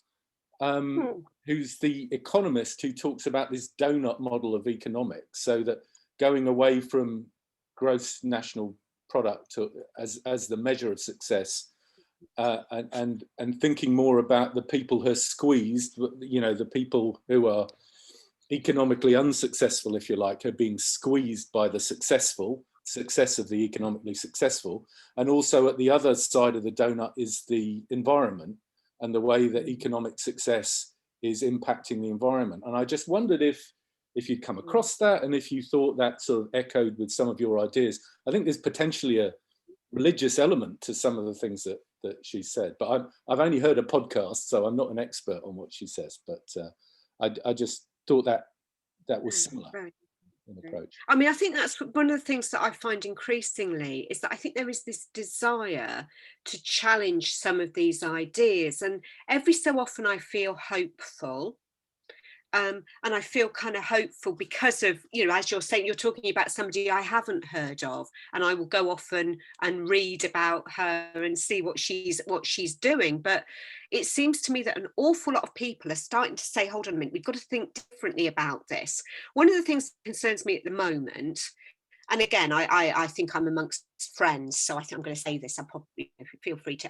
who's the economist who talks about this donut model of economics, so that going away from gross national product as the measure of success, and thinking more about the people who are squeezed, the people who are economically unsuccessful, if you like, are being squeezed by the success of the economically successful. And also at the other side of the donut is the environment and the way that economic success is impacting the environment. And I just wondered if you'd come across that, and if you thought that sort of echoed with some of your ideas. I think there's potentially a religious element to some of the things that she said, but I've only heard a podcast, so I'm not an expert on what she says, but I just thought that was similar in approach. I mean, I think that's one of the things that I find increasingly is that I think there is this desire to challenge some of these ideas, and every so often I feel hopeful. And I feel kind of hopeful because of, as you're saying, you're talking about somebody I haven't heard of, and I will go off and read about her and see what she's doing. But it seems to me that an awful lot of people are starting to say, hold on a minute, we've got to think differently about this. One of the things that concerns me at the moment, and again, I think I'm amongst friends, so I think I'm going to say this. I'll probably feel free to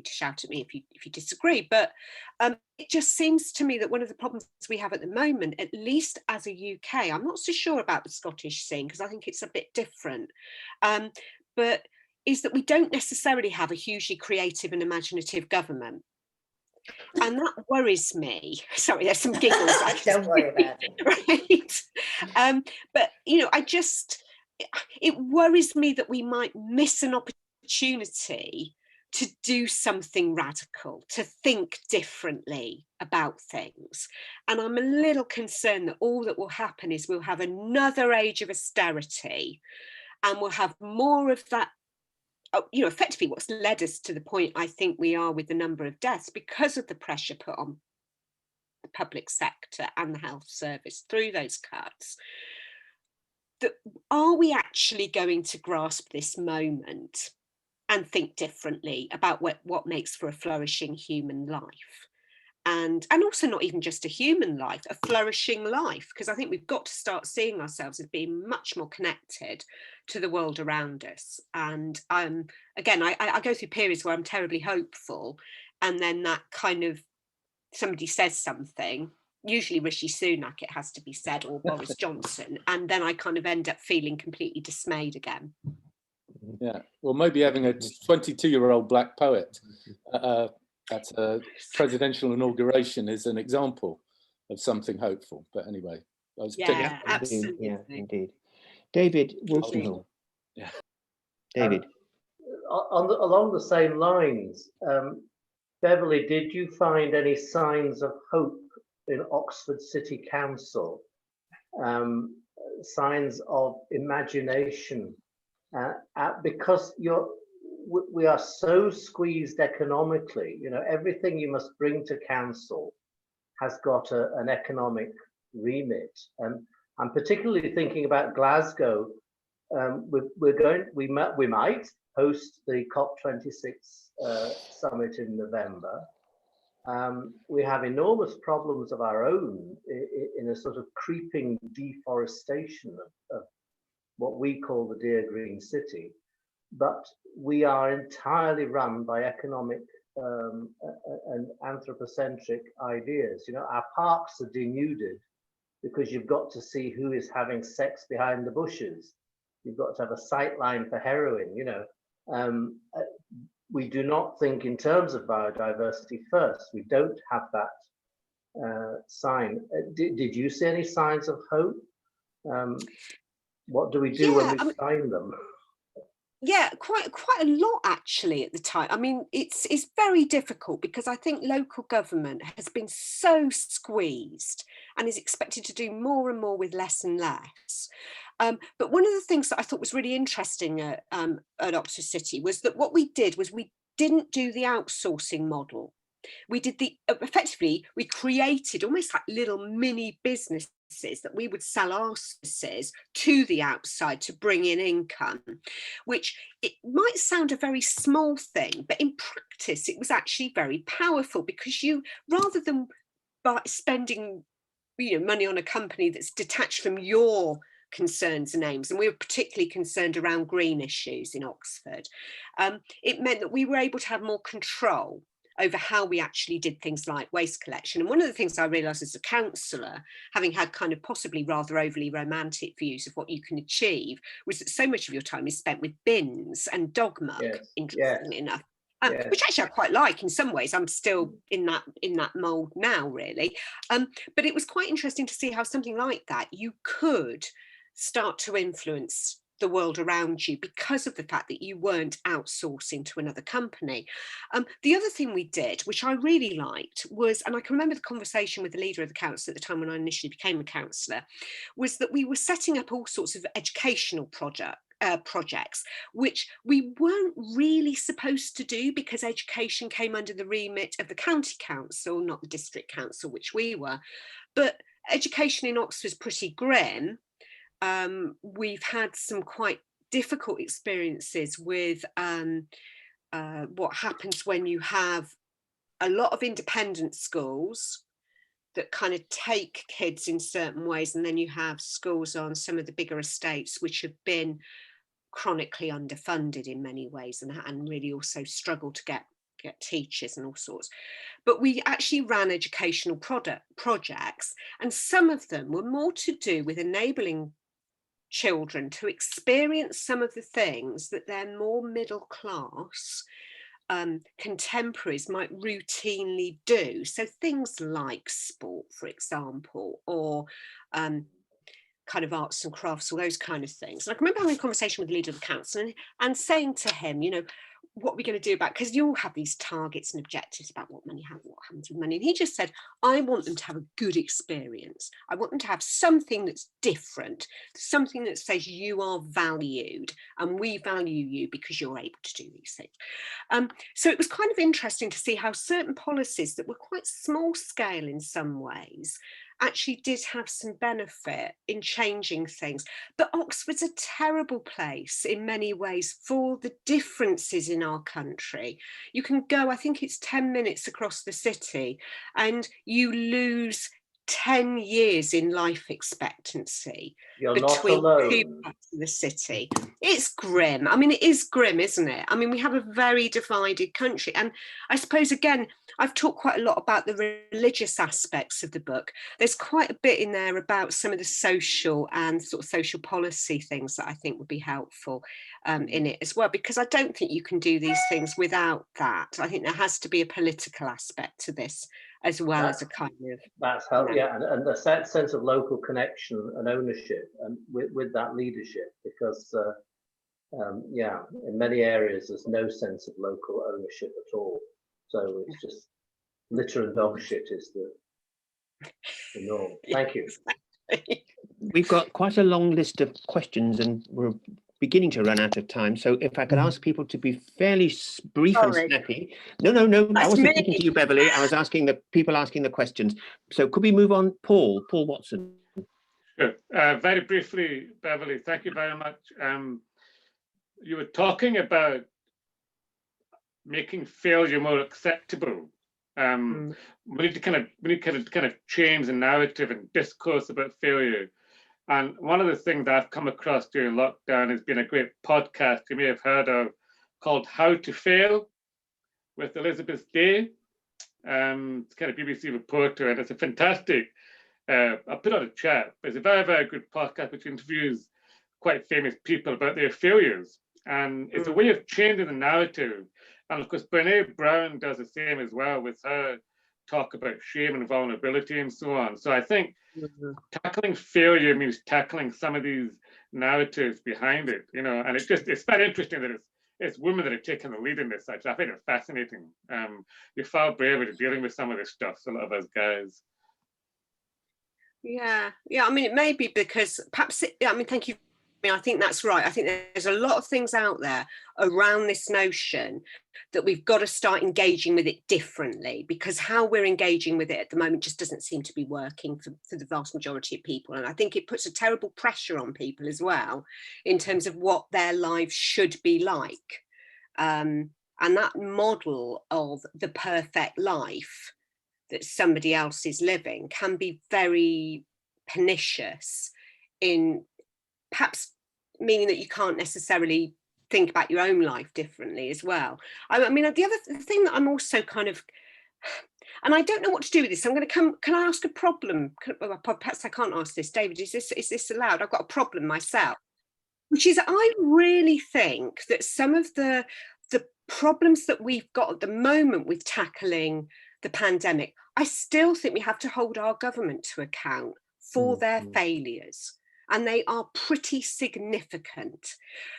shout at me if you disagree. But it just seems to me that one of the problems we have at the moment, at least as a UK, I'm not so sure about the Scottish scene because I think it's a bit different, but is that we don't necessarily have a hugely creative and imaginative government. And that worries me. Sorry, there's some giggles. Don't worry about it. Right. But it worries me that we might miss an opportunity to do something radical, to think differently about things. And I'm a little concerned that all that will happen is we'll have another age of austerity, and we'll have more of that, effectively what's led us to the point I think we are with the number of deaths because of the pressure put on the public sector and the health service through those cuts. Are we actually going to grasp this moment and think differently about what makes for a flourishing human life. And also not even just a human life, a flourishing life, because I think we've got to start seeing ourselves as being much more connected to the world around us. And again, I go through periods where I'm terribly hopeful, and then that kind of, somebody says something, usually Rishi Sunak, it has to be said, or Boris Johnson, and then I kind of end up feeling completely dismayed again. Yeah, well, maybe having a 22-year-old black poet at a presidential inauguration is an example of something hopeful. But anyway, I was Absolutely. Yeah, indeed. David Wolstenholme. Yeah. David. Along the same lines, Beverley, did you find any signs of hope in Oxford City Council? Signs of imagination? Because we are so squeezed economically, you know, everything you must bring to council has got an economic remit. And I'm particularly thinking about Glasgow. We might host the COP26 summit in November. We have enormous problems of our own in a sort of creeping deforestation of what we call the Dear Green City. But we are entirely run by economic and anthropocentric ideas. You know, our parks are denuded because you've got to see who is having sex behind the bushes. You've got to have a sight line for heroin, you know. We do not think in terms of biodiversity first. We don't have that sign. Did you see any signs of hope? What do we do when we find them? Yeah, quite a lot actually at the time. I mean, it's very difficult because I think local government has been so squeezed and is expected to do more and more with less and less. But one of the things that I thought was really interesting at Oxford City was that what we did was we didn't do the outsourcing model. We did effectively, we created almost like little mini businesses that we would sell our services to the outside to bring in income, which it might sound a very small thing, but in practice it was actually very powerful, because you, rather than spending money on a company that's detached from your concerns and aims, and we were particularly concerned around green issues in Oxford, it meant that we were able to have more control over how we actually did things like waste collection. And one of the things I realised as a councillor, having had kind of possibly rather overly romantic views of what you can achieve, was that so much of your time is spent with bins and dog muck, interestingly enough. Which actually I quite like in some ways. I'm still in that mould now, really. But it was quite interesting to see how something like that, you could start to influence the world around you because of the fact that you weren't outsourcing to another company. The other thing we did, which I really liked, was, and I can remember the conversation with the leader of the council at the time when I initially became a councillor, was that we were setting up all sorts of educational projects, which we weren't really supposed to do because education came under the remit of the county council, not the district council, which we were. But education in Oxford is pretty grim. We've had some quite difficult experiences with what happens when you have a lot of independent schools that kind of take kids in certain ways, and then you have schools on some of the bigger estates which have been chronically underfunded in many ways, and really also struggle to get teachers and all sorts. But we actually ran educational projects, and some of them were more to do with enabling children to experience some of the things that their more middle class contemporaries might routinely do. So things like sport, for example, or kind of arts and crafts, all those kind of things. And I can remember having a conversation with the leader of the council and saying to him, what are we going to do about, because you all have these targets and objectives about what happens with money. And he just said, I want them to have a good experience. I want them to have something that's different, something that says you are valued and we value you because you're able to do these things. So it was kind of interesting to see how certain policies that were quite small scale in some ways actually did have some benefit in changing things. But Oxford's a terrible place in many ways for the differences in our country. You can go, I think it's 10 minutes across the city, and you lose 10 years in life expectancy. You're not between two alone. parts of the city. It's grim. I mean, it is grim, isn't it? I mean, we have a very divided country. And I suppose, again, I've talked quite a lot about the religious aspects of the book. There's quite a bit in there about some of the social and sort of social policy things that I think would be helpful in it as well, because I don't think you can do these things without that. I think there has to be a political aspect to this, as well as a kind of, that's how, yeah, and the sense of local connection and ownership, and with that leadership, because yeah, in many areas there's no sense of local ownership at all. So it's just litter and dog shit is the norm. Thank you. We've got quite a long list of questions and we're beginning to run out of time. So if I could ask people to be fairly brief and snappy. No, I wasn't speaking to you, Beverley. I was asking the people asking the questions. So could we move on? Paul Watson. Sure. Very briefly, Beverley, thank you very much. You were talking about making failure more acceptable. We need to kind of change the narrative and discourse about failure. And one of the things that I've come across during lockdown has been a great podcast you may have heard of called How to Fail with Elizabeth Day. It's kind of BBC reporter, and it's a fantastic, I'll put on a chat, but it's a very, very good podcast which interviews quite famous people about their failures. And it's a way of changing the narrative. And of course, Brene Brown does the same as well with her talk about shame and vulnerability and so on. So I think tackling failure means tackling some of these narratives behind it, you know, and it's very interesting that it's women that are taking the lead in this. Actually, I find it fascinating. You're far braver to dealing with some of this stuff, so a lot of us guys. Yeah. I mean, it may be because perhaps, I mean, thank you. I mean, I think that's right. I think there's a lot of things out there around this notion that we've got to start engaging with it differently, because how we're engaging with it at the moment just doesn't seem to be working for the vast majority of people. And I think it puts a terrible pressure on people as well in terms of what their lives should be like. And that model of the perfect life that somebody else is living can be very pernicious in perhaps meaning that you can't necessarily think about your own life differently as well. I mean, the other thing that I'm also kind of, and I don't know what to do with this, I'm going to come, can I ask a problem? Perhaps I can't ask this. David, is this allowed? I've got a problem myself, which is I really think that some of the problems that we've got at the moment with tackling the pandemic, I still think we have to hold our government to account for their failures. And they are pretty significant.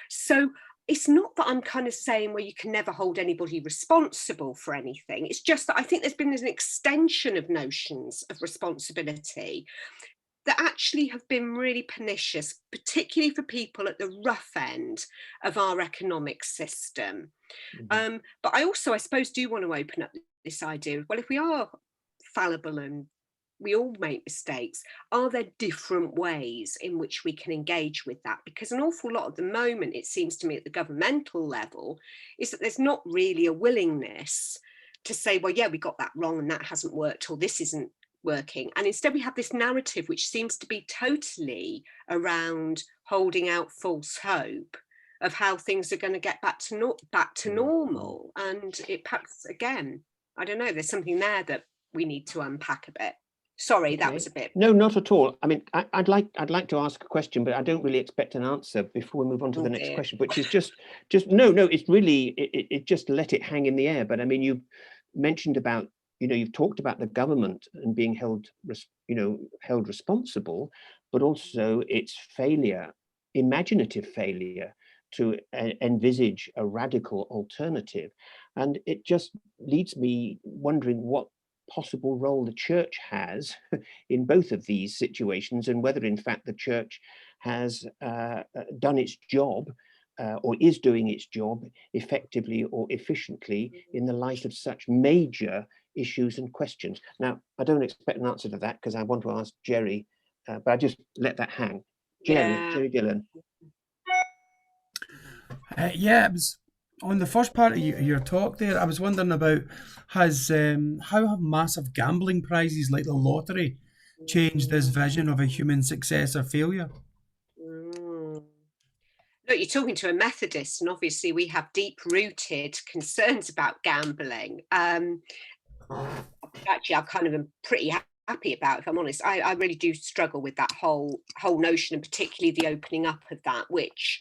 So it's not that I'm kind of saying, well, you can never hold anybody responsible for anything. It's just that I think there's been an extension of notions of responsibility that actually have been really pernicious, particularly for people at the rough end of our economic system. But I also, I suppose, do want to open up this idea of, well, if we are fallible and we all make mistakes, are there different ways in which we can engage with that? Because an awful lot at the moment, it seems to me at the governmental level, is that there's not really a willingness to say, well, yeah, we got that wrong and that hasn't worked, or this isn't working. And instead we have this narrative which seems to be totally around holding out false hope of how things are going to get back to normal. And it perhaps, again, I don't know, there's something there that we need to unpack a bit. Sorry, that was a bit. No, not at all. I mean, I'd like to ask a question, but I don't really expect an answer before we move on to the next question, which is just no, it's really, it just let it hang in the air. But I mean, you mentioned about, you know, you've talked about the government and being held responsible, but also its failure, imaginative failure to envisage a radical alternative. And it just leads me wondering what possible role the church has in both of these situations, and whether in fact the church has done its job or is doing its job effectively or efficiently in the light of such major issues and questions. Now, I don't expect an answer to that because I want to ask Jerry, but I just let that hang. Jerry Dillon. Yeah, it was On the first part of your talk there, I was wondering about how have massive gambling prizes like the lottery changed this vision of a human success or failure? Mm. Look, you're talking to a Methodist, and obviously we have deep-rooted concerns about gambling. Actually, I kind of am pretty happy about, if I'm honest. I really do struggle with that whole notion, and particularly the opening up of that, which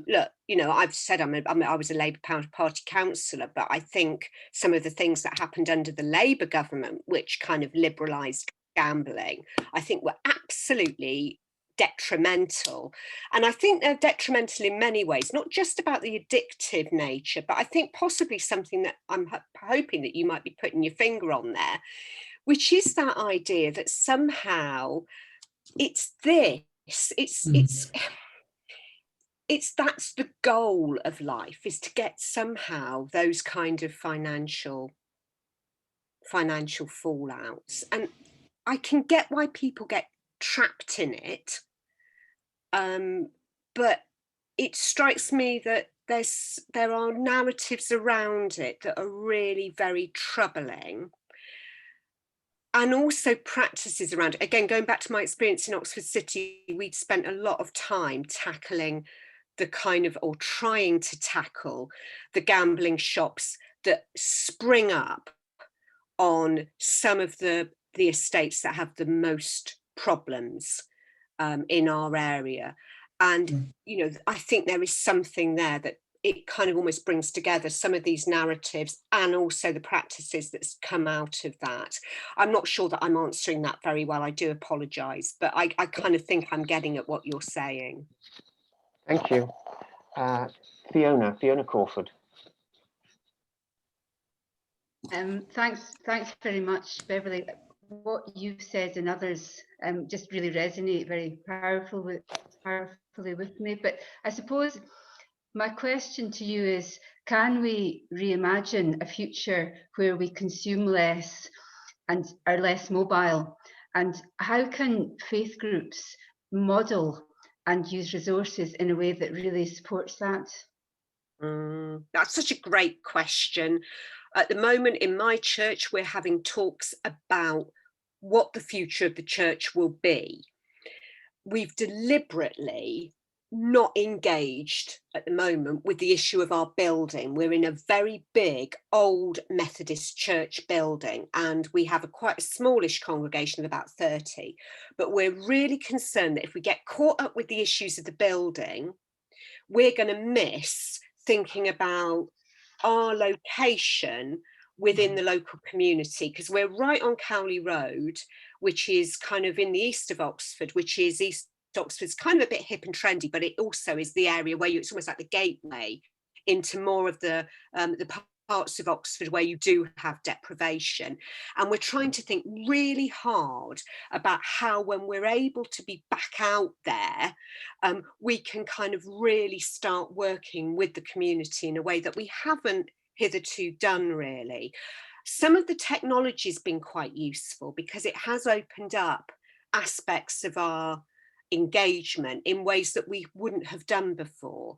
look, you know, I've said I was a Labour Party councillor, but I think some of the things that happened under the Labour government, which kind of liberalised gambling, I think were absolutely detrimental. And I think they're detrimental in many ways, not just about the addictive nature, but I think possibly something that I'm hoping that you might be putting your finger on there, which is that idea that somehow it's this, that's the goal of life, is to get somehow those kind of financial fallouts. And I can get why people get trapped in it, but it strikes me that there are narratives around it that are really very troubling, and also practices around it. Again, going back to my experience in Oxford City, we'd spent a lot of time tackling the kind of, or trying to tackle, the gambling shops that spring up on some of the estates that have the most problems in our area. And, you know, I think there is something there that it kind of almost brings together some of these narratives and also the practices that's come out of that. I'm not sure that I'm answering that very well. I do apologise, but I kind of think I'm getting at what you're saying. Thank you. Fiona Crawford. Thanks very much, Beverley. What you've said and others just really resonate very powerfully with me. But I suppose my question to you is, can we reimagine a future where we consume less and are less mobile? And how can faith groups model and use resources in a way that really supports that? That's such a great question. At the moment in my church, we're having talks about what the future of the church will be. We've deliberately not engaged at the moment with the issue of our building. We're in a very big old Methodist church building, and we have quite a smallish congregation of about 30. But we're really concerned that if we get caught up with the issues of the building, we're going to miss thinking about our location within the local community, because we're right on Cowley Road, which is kind of in the east of Oxford, which is East Oxford's kind of a bit hip and trendy, but it also is the area where it's almost like the gateway into more of the parts of Oxford where you do have deprivation. And we're trying to think really hard about how, when we're able to be back out there, we can kind of really start working with the community in a way that we haven't hitherto done really. Some of the technology has been quite useful because it has opened up aspects of our engagement in ways that we wouldn't have done before.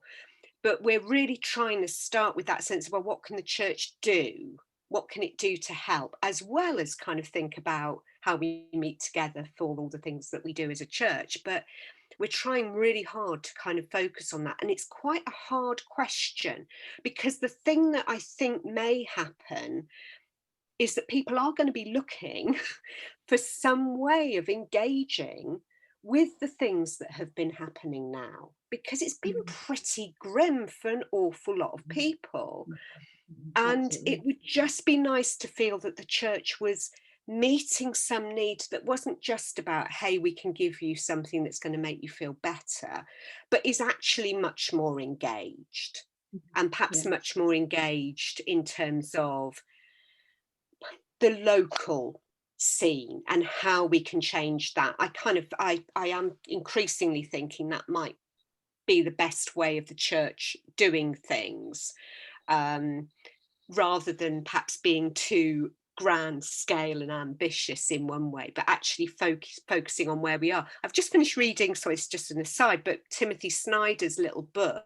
But we're really trying to start with that sense of, well, what can the church do? What can it do to help? As well as kind of think about how we meet together for all the things that we do as a church. But we're trying really hard to kind of focus on that. And it's quite a hard question, because the thing that I think may happen is that people are going to be looking for some way of engaging with the things that have been happening now, because it's been pretty grim for an awful lot of people. And it would just be nice to feel that the church was meeting some need that wasn't just about, hey, we can give you something that's going to make you feel better, but is actually much more engaged, and perhaps much more engaged in terms of the local scene and how we can change that. I am increasingly thinking that might be the best way of the church doing things, rather than perhaps being too grand scale and ambitious in one way, but actually focusing on where we are. I've just finished reading, so it's just an aside, but Timothy Snyder's little book,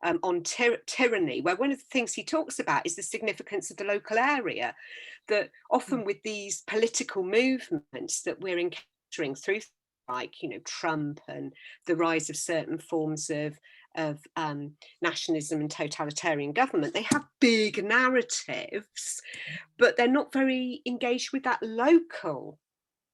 on tyranny, where one of the things he talks about is the significance of the local area, that often with these political movements that we're encountering through, like, you know, Trump and the rise of certain forms of nationalism and totalitarian government, they have big narratives, but they're not very engaged with that local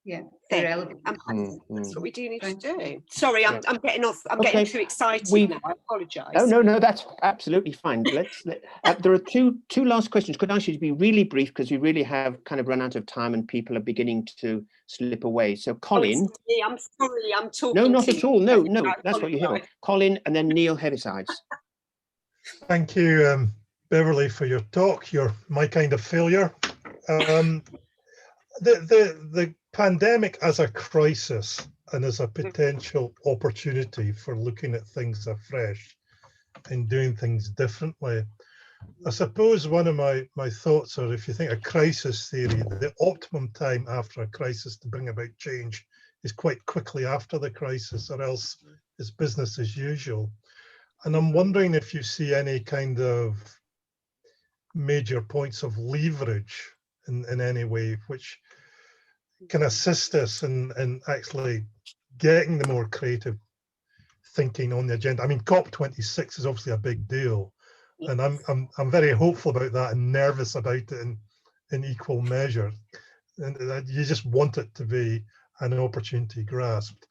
thing. That's what we do need to do. Sorry, I'm getting off. I'm getting too excited now. I apologise. Oh no, that's absolutely fine. There are two last questions. Could I ask you to be really brief, because we really have kind of run out of time and people are beginning to slip away. So Colin. I'm sorry, I'm talking. No, not at all. No, that's what you're here for. Colin, and then Neil Heavisides. Thank you, Beverley, for your talk. You're my kind of failure. The pandemic as a crisis and as a potential opportunity for looking at things afresh and doing things differently. I suppose one of my thoughts are, if you think a crisis theory, the optimum time after a crisis to bring about change is quite quickly after the crisis, or else it's business as usual. And I'm wondering if you see any kind of major points of leverage in any way, which can assist us in actually getting the more creative thinking on the agenda. I mean, COP26 is obviously a big deal, and I'm very hopeful about that and nervous about it in equal measure. And you just want it to be an opportunity grasped.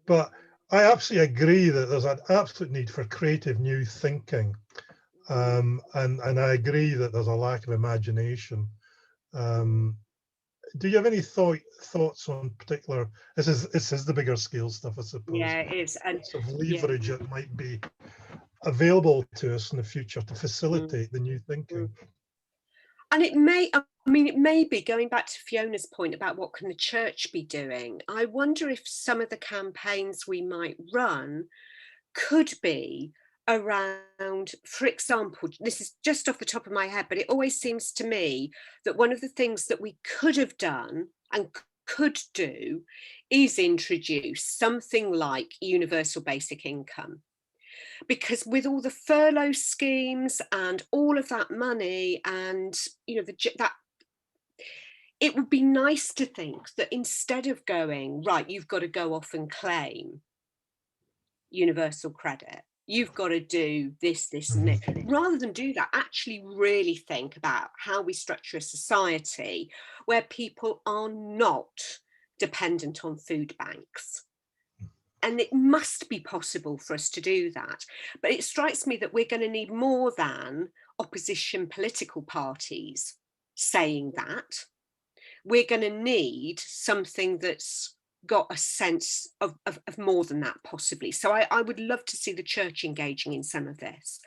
But I absolutely agree that there's an absolute need for creative new thinking, and I agree that there's a lack of imagination. Do you have any thoughts on particular? This is the bigger scale stuff, I suppose. Yeah, it is. And of leverage that might be available to us in the future to facilitate the new thinking. And it may be, going back to Fiona's point about what can the church be doing, I wonder if some of the campaigns we might run could be around, for example, this is just off the top of my head, but it always seems to me that one of the things that we could have done and could do is introduce something like universal basic income. Because with all the furlough schemes and all of that money, and you know, that it would be nice to think that instead of going, right, you've got to go off and claim universal credit, you've got to do this, and this, rather than do that, actually really think about how we structure a society where people are not dependent on food banks. And it must be possible for us to do that. But it strikes me that we're going to need more than opposition political parties saying that. We're going to need something that's got a sense of more than that, possibly. So I would love to see the church engaging in some of this.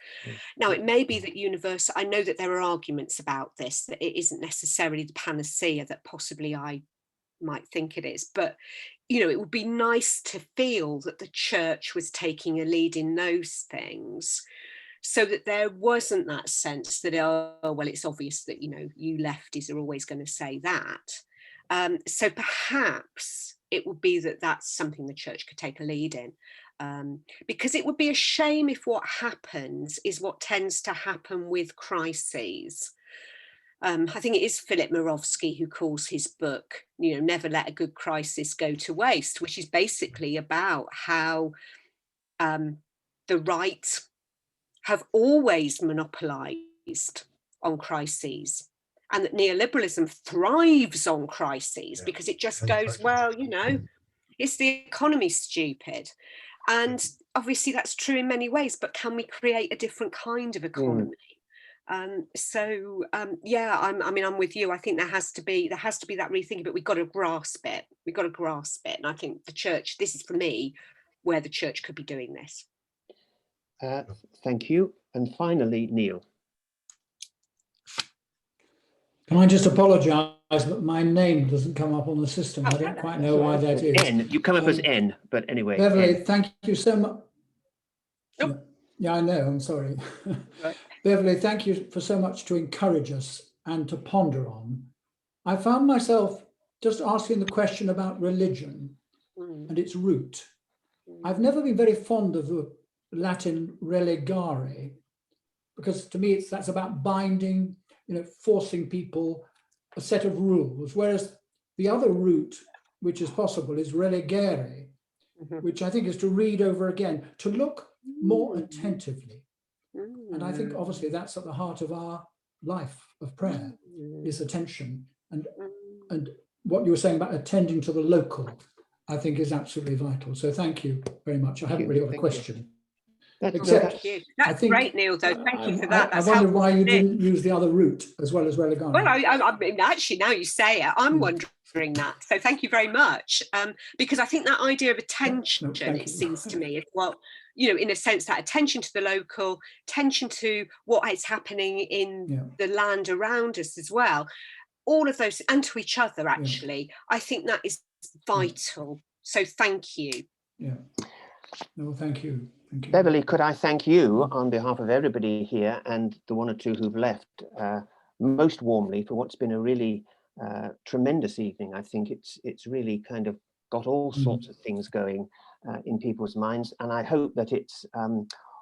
Now, it may be that universal, I know that there are arguments about this, that it isn't necessarily the panacea that possibly I might think it is, but you know, it would be nice to feel that the church was taking a lead in those things, so that there wasn't that sense that, oh well, it's obvious that, you know, you lefties are always going to say that. So perhaps it would be that that's something the church could take a lead in, because it would be a shame if what happens is what tends to happen with crises. I think it is Philip Murawski who calls his book, you know, Never Let a Good Crisis Go to Waste, which is basically about how the right have always monopolised on crises, and that neoliberalism thrives on crises because it just goes, well, you know, it's the economy, stupid. And obviously that's true in many ways, but can we create a different kind of economy? Yeah, I'm with you. I think there has to be that rethinking, but we've got to grasp it. And I think the church, this is for me where the church could be doing this. Thank you. And finally, Neil. Can I just apologise, but my name doesn't come up on the system. I don't quite know why that is. N. You come up as N, but anyway. Beverley, thank you so much. Yeah, I know, I'm sorry. Right. Beverley, thank you for so much to encourage us and to ponder on. I found myself just asking the question about religion and its root. I've never been very fond of the Latin religare, because to me that's about binding, forcing people a set of rules, whereas the other route which is possible is religere, which I think is to read over again, to look more attentively. And I think obviously that's at the heart of our life of prayer, is attention. And what you were saying about attending to the local, I think is absolutely vital. So thank you very much. I haven't really got a question. Thank you. That's great, Neil, though. Thank you for that. I wonder why you didn't use the other route as well as religare. Well, I mean, actually, now you say it, I'm wondering that. So thank you very much. Because I think that idea of attention, it seems to me, is well, in a sense, that attention to the local, attention to what is happening in the land around us as well. All of those, and to each other, actually. I think that is vital. So thank you. Yeah. No, thank you. Thank you. Beverley, could I thank you on behalf of everybody here and the one or two who've left most warmly for what's been a really tremendous evening. I think it's really kind of got all sorts of things going in people's minds, and I hope that it's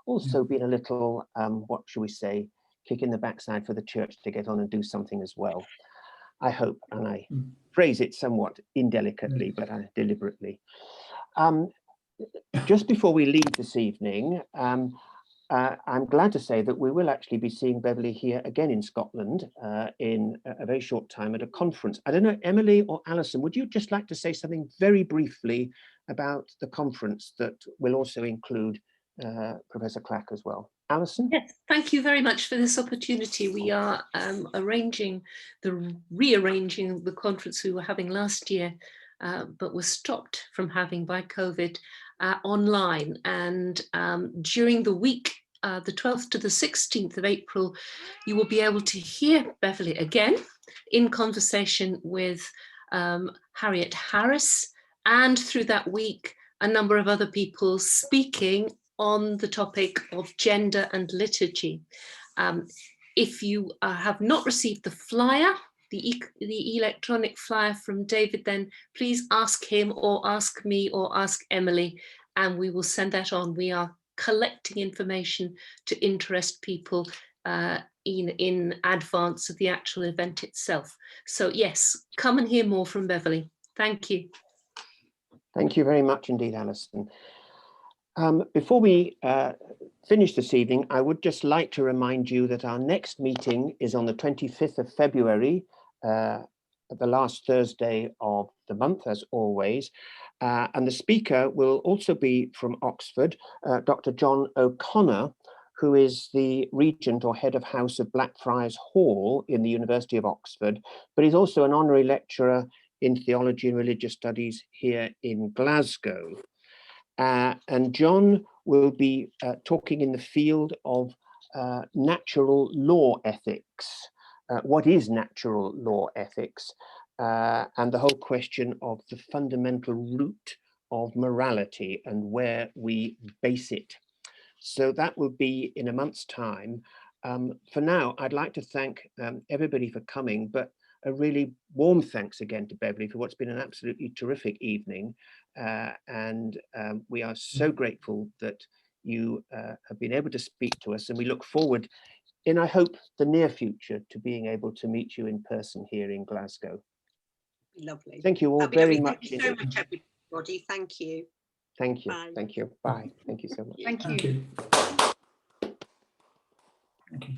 also been a little, what shall we say, kick in the backside for the church to get on and do something as well. I hope, and I phrase it somewhat indelicately, but deliberately. Just before we leave this evening, I'm glad to say that we will actually be seeing Beverley here again in Scotland in a very short time at a conference. I don't know, Emily or Alison, would you just like to say something very briefly about the conference that will also include Professor Clack as well? Alison? Yes, thank you very much for this opportunity. We are rearranging the conference we were having last year, but was stopped from having by COVID online. And during the week, the 12th to the 16th of April, you will be able to hear Beverley again in conversation with Harriet Harris, and through that week, a number of other people speaking on the topic of gender and liturgy. If you have not received the flyer, the electronic flyer from David, then please ask him or ask me or ask Emily, and we will send that on. We are collecting information to interest people in advance of the actual event itself. So yes, come and hear more from Beverley. Thank you. Thank you very much indeed, Alison. Before we finish this evening, I would just like to remind you that our next meeting is on the 25th of February, the last Thursday of the month, as always. And the speaker will also be from Oxford, Dr. John O'Connor, who is the Regent or Head of House of Blackfriars Hall in the University of Oxford, but he's also an honorary lecturer in theology and religious studies here in Glasgow. And John will be talking in the field of natural law ethics. What is natural law ethics? And the whole question of the fundamental root of morality and where we base it. So that will be in a month's time. For now, I'd like to thank everybody for coming, but a really warm thanks again to Beverley for what's been an absolutely terrific evening. And we are so grateful that you have been able to speak to us, and we look forward in, I hope, the near future to being able to meet you in person here in Glasgow. Lovely. Thank you all very much. Thank you so much, everybody. Thank you. Thank you. Bye. Thank you. Bye. Thank you so much. Thank you. Thank you. Thank you.